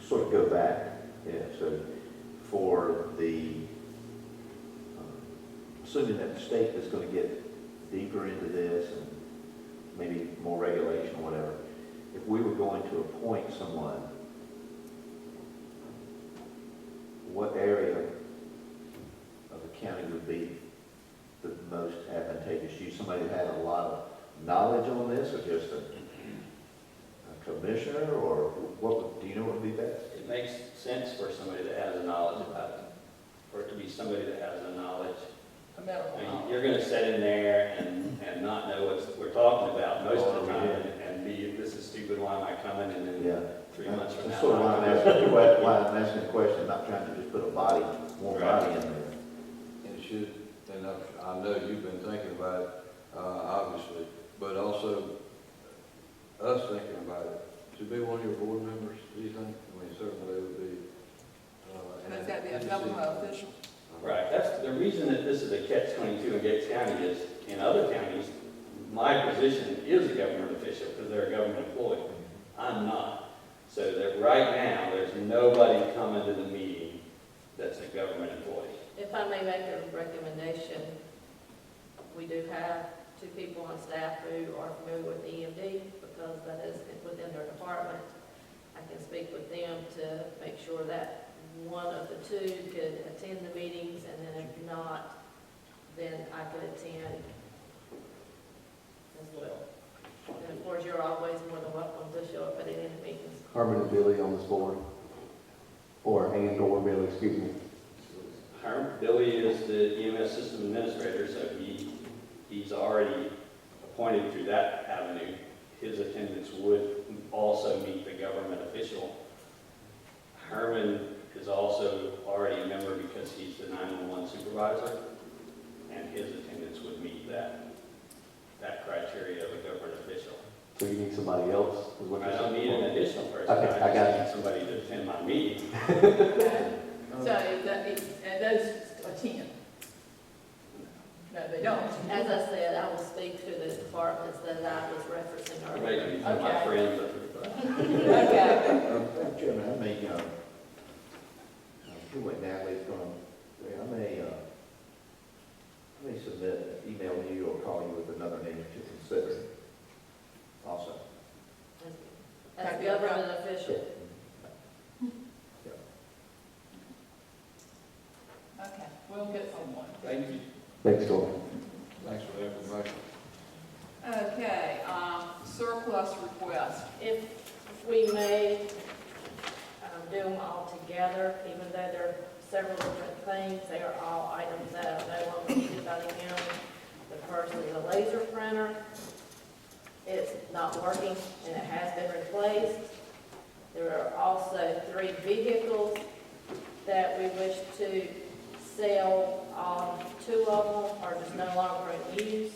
sort of go back, so for the, assuming that the state is going to get deeper into this and maybe more regulation or whatever, if we were going to appoint someone, what area of the county would be the most advantageous to you? Somebody that had a lot of knowledge on this, or just a commissioner, or do you know what would be best? It makes sense for somebody that has a knowledge about it, for it to be somebody that has a knowledge. A medical I mean, knowledge. you're gonna sit in there and not know what we're talking about most of the time, and be, this is stupid, why am I coming, and then Yeah. 3 months from now. That's sort of why I'm asking the question, not trying to just put a body, one body in there. And it should, and I know you've been thinking about it, obviously, but also us thinking about it. Should be one of your board members, do you think? I mean, certainly they would be. But it's got to be a government official. Right, that's the reason that this is a catch-22 in Gates County is, in other counties, my position is a government official because they're a government employee. I'm not. So that right now, there's nobody coming to the meeting that's a government employee. If I may make a recommendation, we do have 2 people on staff who are familiar with EMD because that is within their department. I can speak with them to make sure that one of the 2 could attend the meetings, and then if not, then I could attend as well. And of course, you're always more than welcome to show up at any of the meetings. Herman and Billy on this board. Or Billy, excuse me. Billy is the EMS system administrator, so he's already appointed through that avenue. His attendance would also meet the government official. Herman is also already a member because he's the 911 supervisor, and his attendance would meet that criteria of a government official. So you need somebody else? Is what I you're don't saying? need an additional person. Okay, I got just you. need somebody to attend my meeting. So and those attend. No, they don't. As I said, I will speak to the departments that I was referencing You're earlier. making me feel my Okay. friends. Okay. Madam Chairman, I may, what Natalie's going, I may submit, email you or call you with another name to consider also. As a government official. Okay, we'll get someone. Thank you. Thanks, Dawn. Thanks for the information. Okay, surplus request. If we may do them all together, even though they're several different things, they are all items that are no longer needed by the county. The first is a laser printer. It's not working and it has been replaced. There are also 3 vehicles that we wish to sell. 2 of them are just no longer in use.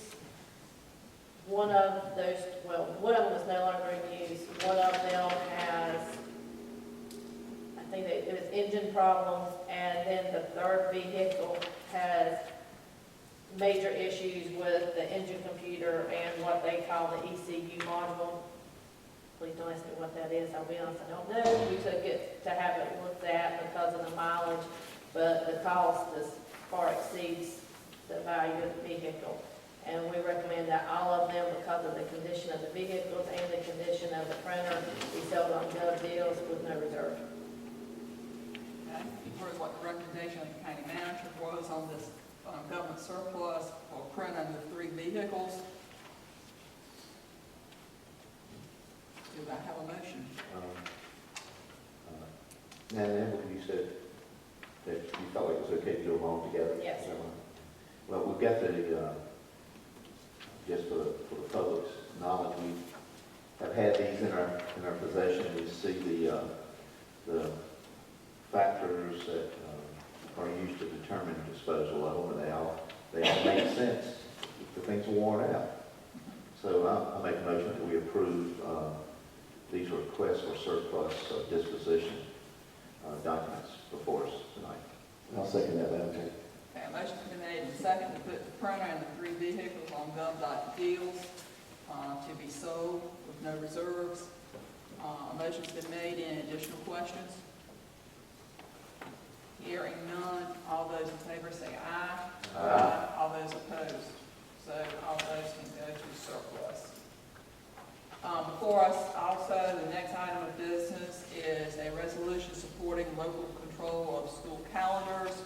One of them is no longer in use. One of them has, I think it was engine problems, and then the third vehicle has major issues with the engine computer and what they call the ECU module. Please don't ask me what that is, I'll be honest, I don't know. We took it to have it looked at because of the mileage, but the cost is far exceeds the value of the vehicle. And we recommend that all of them, because of the condition of the vehicles and the condition of the printer, be sold on gov deals with no reserve. Okay, you've heard what the recommendation of the county manager was on this government surplus for printing the 3 vehicles. Do I have a motion? Now, you said that you felt like it was okay to do them all together? Yes. Well, we've got the, just for the public's knowledge, we have had these in our possession. We see the factors that are used to determine disposal of them, and they all make sense. The things are worn out. So I make a motion that we approve these requests for surplus disposition documents before us tonight. I'll second that, Madam Chair. Okay, a motion's been made and second to put the printer and the 3 vehicles on gov.deals to be sold with no reserves. A motion's been made. Any additional questions? Hearing none, all those in favor say aye. Aye. All those opposed. So all those can go to surplus. Before us also, the next item of business is a resolution supporting local control of school calendars.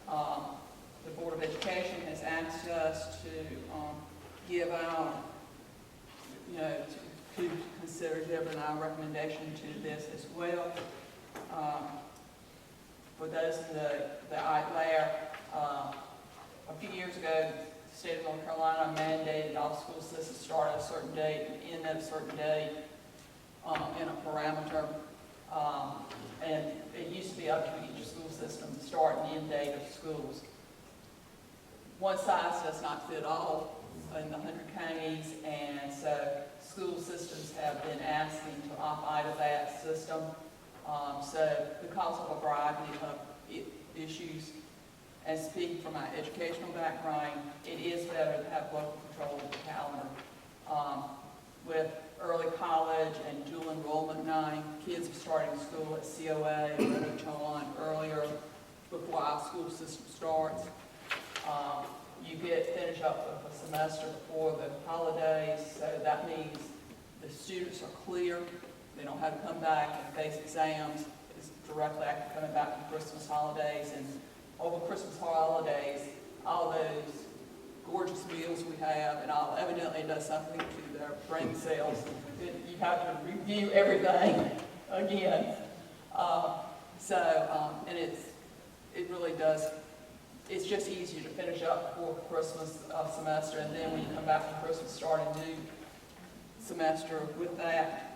The Board of Education has asked us to give our, to consider giving our recommendation to this as well. For those in the outlier, a few years ago, the state of North Carolina mandated all school systems start at a certain date and end at a certain date in a parameter. And it used to be up to each school system to start and end date of schools. One size does not fit all in the 100 counties, and so school systems have been asking to opt out of that system. So because of a variety of issues, and speaking from my educational background, it is better to have local control of the calendar. With early college and dual enrollment now, kids are starting school at COA and on earlier before our school system starts. You finish up with a semester before the holidays, so that means the students are clear. They don't have to come back and face exams. It's directly after coming back from Christmas holidays. And over Christmas holidays, all those gorgeous meals we have, and all evidently it does something to their brain cells. You have to review everything again. And it really does. It's just easier to finish up before Christmas semester, and then when you come back from Christmas, start a new semester with that.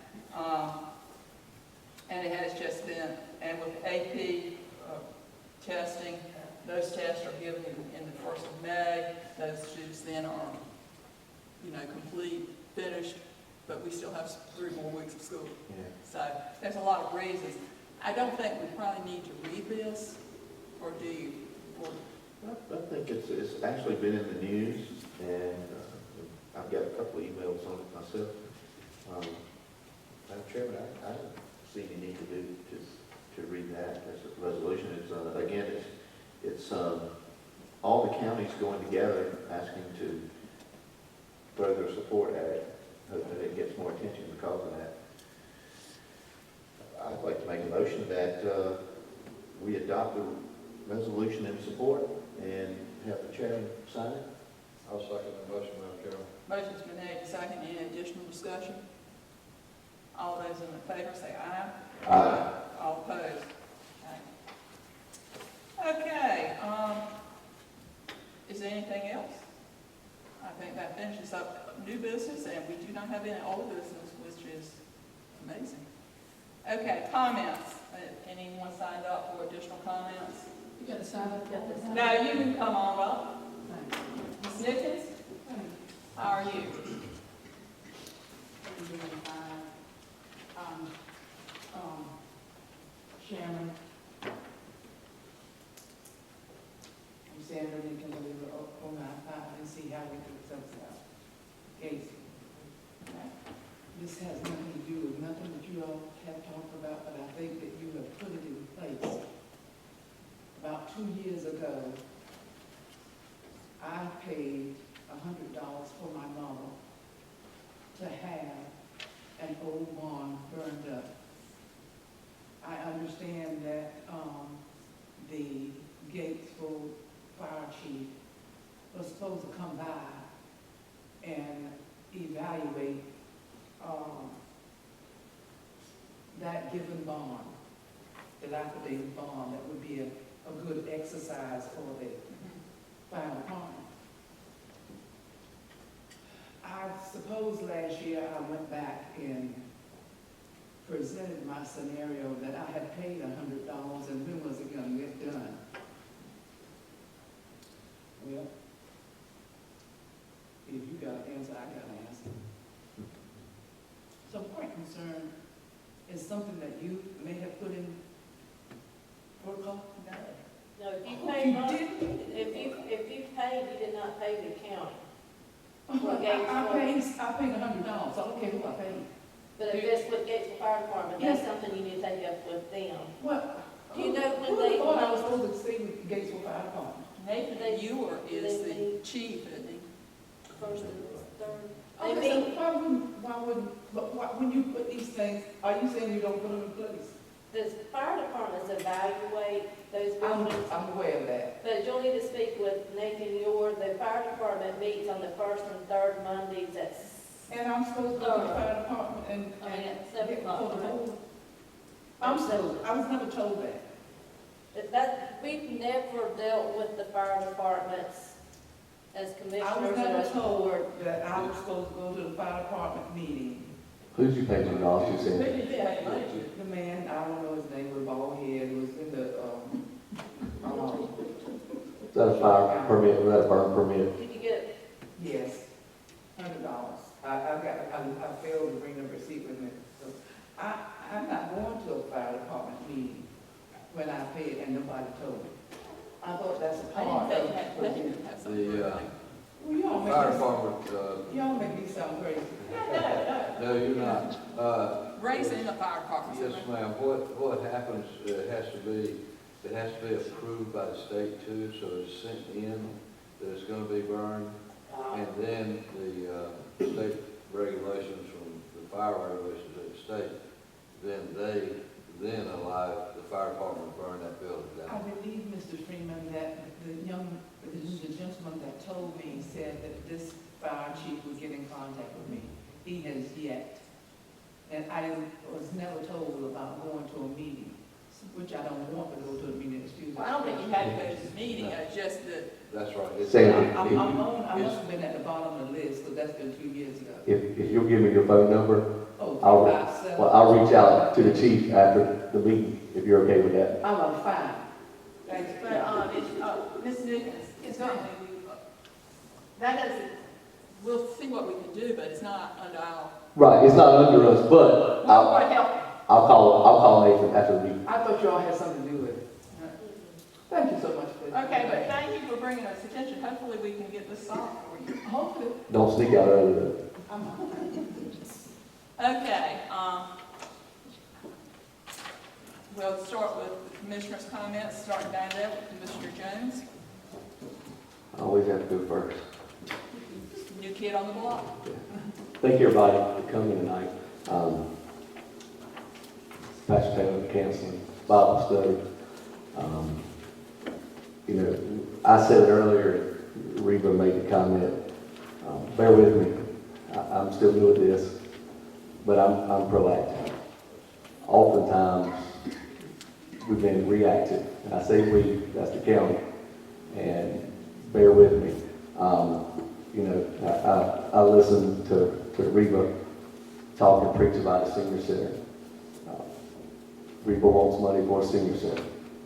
And it has just been, and with AP testing, those tests are given in the 1st of May. Those students then are, complete, finished, but we still have 3 more weeks of school. Yeah. So there's a lot of reasons. I don't think we probably need to read this, or do you? I think it's actually been in the news, and I've got a couple of emails on it myself. Madam Chairman, I don't see any need to read that as a resolution. It's again, it's all the counties going together asking to throw their support at it, hoping that it gets more attention because of that. I'd like to make a motion that we adopt the resolution in support and have the chairman sign it. I'll second that motion, Madam Chairman. Motion's been made, second. Any additional discussion? All those in favor say aye. Aye. All opposed? Okay. Is there anything else? I think that finishes up new business, and we do not have any old business, which is amazing. Okay, comments. Anyone signed up for additional comments? You got to sign up. No, you can come on up. Ms. Nichols, how are you? Chairman, $100 for my mother to have an old barn burned up. I understand that, the Gatesville Fire Chief was supposed to come by and evaluate, that given barn, dilapidated barn. That would be a good exercise for the fire department. I suppose last year I went back and presented my scenario that I had paid $100 and when was it gonna get done? Well, if you got an answer, I got an answer. So point concern is something that you may have put in protocol? No, if you Oh, paid, you didn't? if you paid, you did not pay the county. I paid $100, so I don't care who I paid. But if it's with Gatesville Fire Department, that's something you need to take up with them. What? Do you know when Who they? thought I was supposed to stay with Gatesville Fire Department? Nathan Ewer is the chief, isn't he? First and third. Okay, so when you put these things, are you saying you don't put them in place? The fire departments evaluate those I'm buildings, aware of that. but you'll need to speak with Nathan Yor. The fire department meets on the first and third Mondays at, And I'm supposed to go to the fire department and. I mean, at 7 get o'clock, for the right? board? I was never told that. we've never dealt with the fire departments as commissioners. I was or never as told board. that I was supposed to go to the fire department meeting. Who'd you pay $100, you said? The man, I don't know his name, with bald head, was in the, Is that a fire permit, was that a burn permit? Did you get, yes, $100. I failed to bring the receipt with me. So I'm not going to a fire department meeting when I paid and nobody told me. I thought that's a part of it. The Y'all fire make department, y'all make me sound crazy. no, you're not. Ray's in the fire department. Yes, ma'am. What happens, it has to be approved by the state too, so it's sent in that it's gonna be burned. And then the state regulations from the fire regulations at the state, then allow the fire department to burn that building I down. believe, Mr. Freeman, that the gentleman that told me said that this fire chief would get in contact with me. He has yet. And I was never told about going to a meeting, which I don't want to go to a meeting, excuse me. Well, I don't think you had to go to the meeting, it's just that, That's right. It's- Sandy, I must have been at the bottom of the list, because that's been 2 years ago. if you'll give me your phone number, Oh, I'll, 357. well, I'll reach out to the chief after the meeting, if you're okay with that. I'm a fine. Thanks. but, Ms. Nichols, it's not, that doesn't, we'll see what we can do, but it's not under our, Right, it's not under us, but what would help? I'll call Nathan after the meeting. I thought y'all had something to do with it. Thank you so much for that. Okay, but thank you for bringing us attention. Hopefully we can get this solved for you. Hopefully. Don't sneak out early though. Okay, we'll start with the commissioner's comments, starting down there with Commissioner Jones, I always have to go first. new kid on the block. Thank you, everybody, for coming tonight. Pastor Taylor canceling Bible study. You know, I said it earlier, Reba made the comment, bear with me. I'm still new at this, but I'm proactive. Oftentimes, we've been reactive, and I say we, that's the county, and bear with me. You know, I listened to Reba talk and preach about a senior center. Reba wants money for a senior center.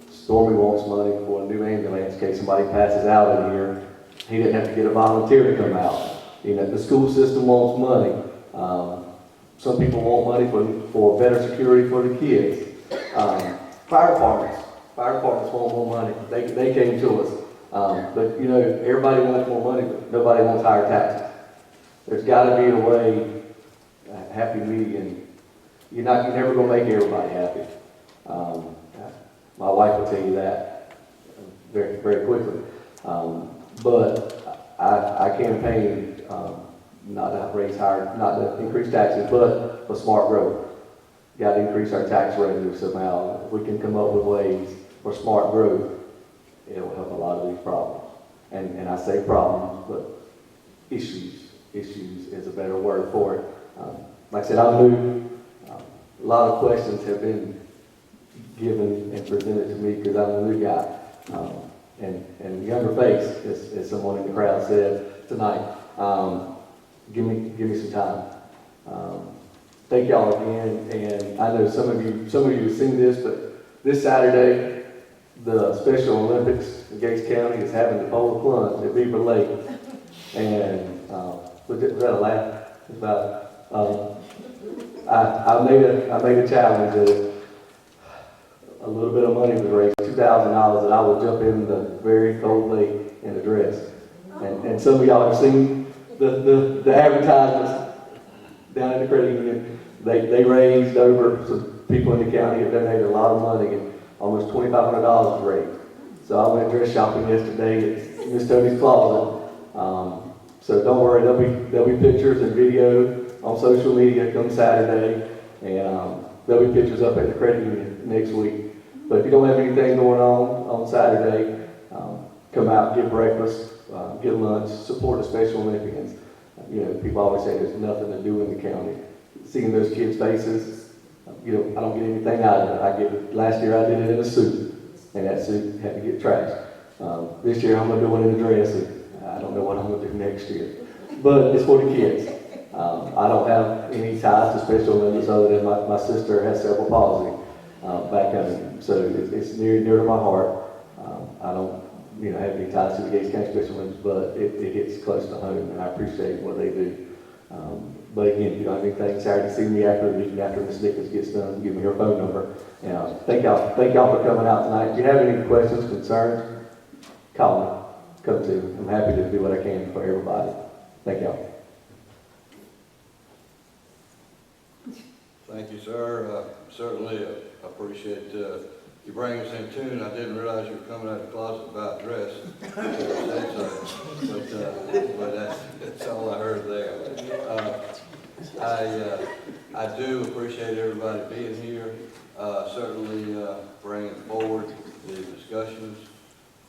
Stormy wants money for a new ambulance in case somebody passes out in here. He didn't have to get a volunteer to come out. You know, the school system wants money. Some people want money for better security for the kids. Fire departments want more money. They came to us. But you know, everybody wants more money, but nobody wants higher taxes. There's got to be a way, a happy median. You're never going to make everybody happy. My wife will tell you that very, very quickly. But I campaigned, not to raise higher, not to increase taxes, but for smart growth. Got to increase our tax revenue somehow. If we can come up with ways for smart growth, it will help a lot of these problems. And I say problems, but issues is a better word for it. Like I said, I'm new. A lot of questions have been given and presented to me because I'm a new guy. And younger face, as someone in the crowd said tonight. Give me some time. Thank y'all again, and I know some of you have seen this, but this Saturday, the Special Olympics in Gates County is having the polar plunge at Beaver Lake. And was that a laugh? It's about I made a challenge that a little bit of money was raised, $2,000, that I would jump in the very cold lake in a dress. And some of y'all have seen the advertisements down at the credit union. They raised over, some people in the county have donated a lot of money, and almost $2,500 was raised. So I went dress shopping yesterday at Miss Tony's Closet. So don't worry, there'll be pictures and video on social media come Saturday, and there'll be pictures up at the credit union next week. But if you don't have anything going on Saturday, come out, get breakfast, get lunch, support the Special Olympians. You know, people always say there's nothing to do in the county. Seeing those kids' faces, I don't get anything out of it. Last year I did it in a suit, and that suit had to get trashed. This year I'm gonna do it in a dress, and I don't know what I'm gonna do next year. But it's for the kids. I don't have any ties to Special Olympics other than my sister has cerebral palsy back home, so it's near and dear to my heart. I don't have any ties to the Gates County Special Olympics, but it hits close to home, and I appreciate what they do. But again, if you don't have anything Saturday, see me after the meeting, after Ms. Nichols gets done, give me her phone number. And thank y'all for coming out tonight. If you have any questions, concerns, call me, come to me. I'm happy to do what I can for everybody. Thank y'all. Thank you, sir. Certainly appreciate you bringing us in tune. I didn't realize you were coming out of the closet about dress. But that's all I heard there. I do appreciate everybody being here. Certainly bringing forward the discussions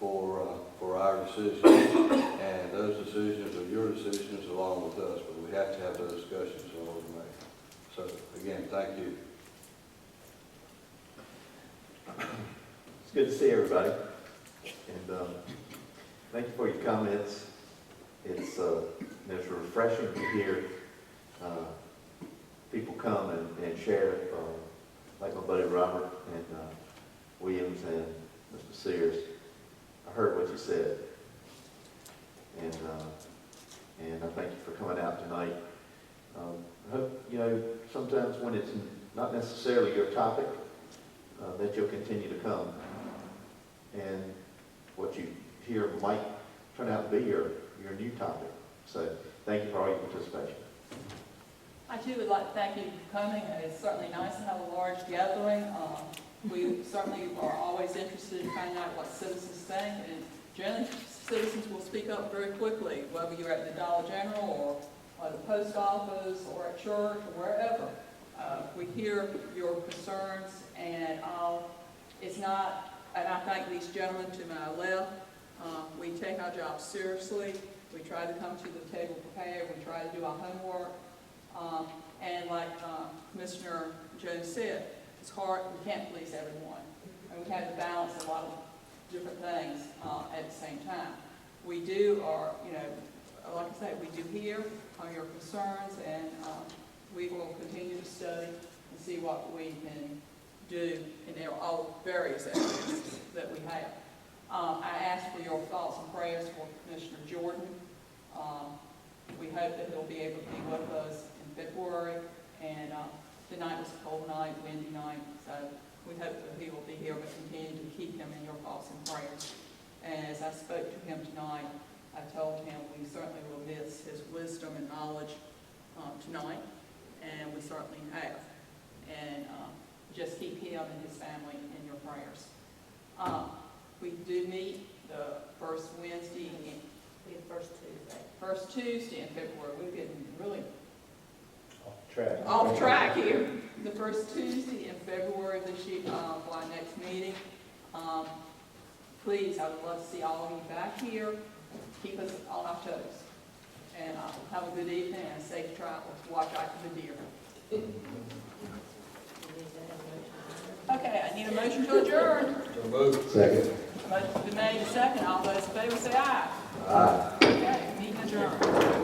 for our decisions. And those decisions are your decisions along with us, but we have to have those discussions in order to make. So again, thank you. It's good to see everybody, and thank you for your comments. It's refreshing to hear people come and share, like my buddy Robert and Williams and Mr. Sears. I heard what you said, and I thank you for coming out tonight. I hope, sometimes when it's not necessarily your topic, that you'll continue to come, and what you hear might turn out to be your new topic. So thank you for all your participation. I too would like to thank you for coming, and it's certainly nice to have a large gathering. We certainly are always interested in finding out what citizens think, and generally citizens will speak up very quickly, whether you're at the Dollar General or the post office or at church or wherever. We hear your concerns, and it's not, and I thank these gentlemen to my left. We take our job seriously. We try to come to the table prepared. We try to do our homework. And like Commissioner Jones said, it's hard. We can't please everyone. And we have to balance a lot of different things at the same time. We do, like I say, we do hear your concerns, and we will continue to study and see what we can do in all various areas that we have. I ask for your thoughts and prayers for Commissioner Jordan. We hope that he'll be able to be with us in February, and tonight was a cold night, windy night, so we hope that he will be here, but continue to keep him in your thoughts and prayers. And as I spoke to him tonight, I told him we certainly will miss his wisdom and knowledge tonight, and we certainly have. And just keep him and his family in your prayers. We do meet the first Wednesday Be the first Tuesday. First Tuesday in February. We're getting really Track. off track here. The first Tuesday in February of this year, for our next meeting. Please, I would love to see all of you back here. Keep us on our toes. And have a good evening and safe travels. Watch out for the deer. You need to have a motion. Okay, I need a motion to adjourn. So moved. Second. Motion's been made and second. All those in favor say aye. Aye. Okay, meeting adjourned.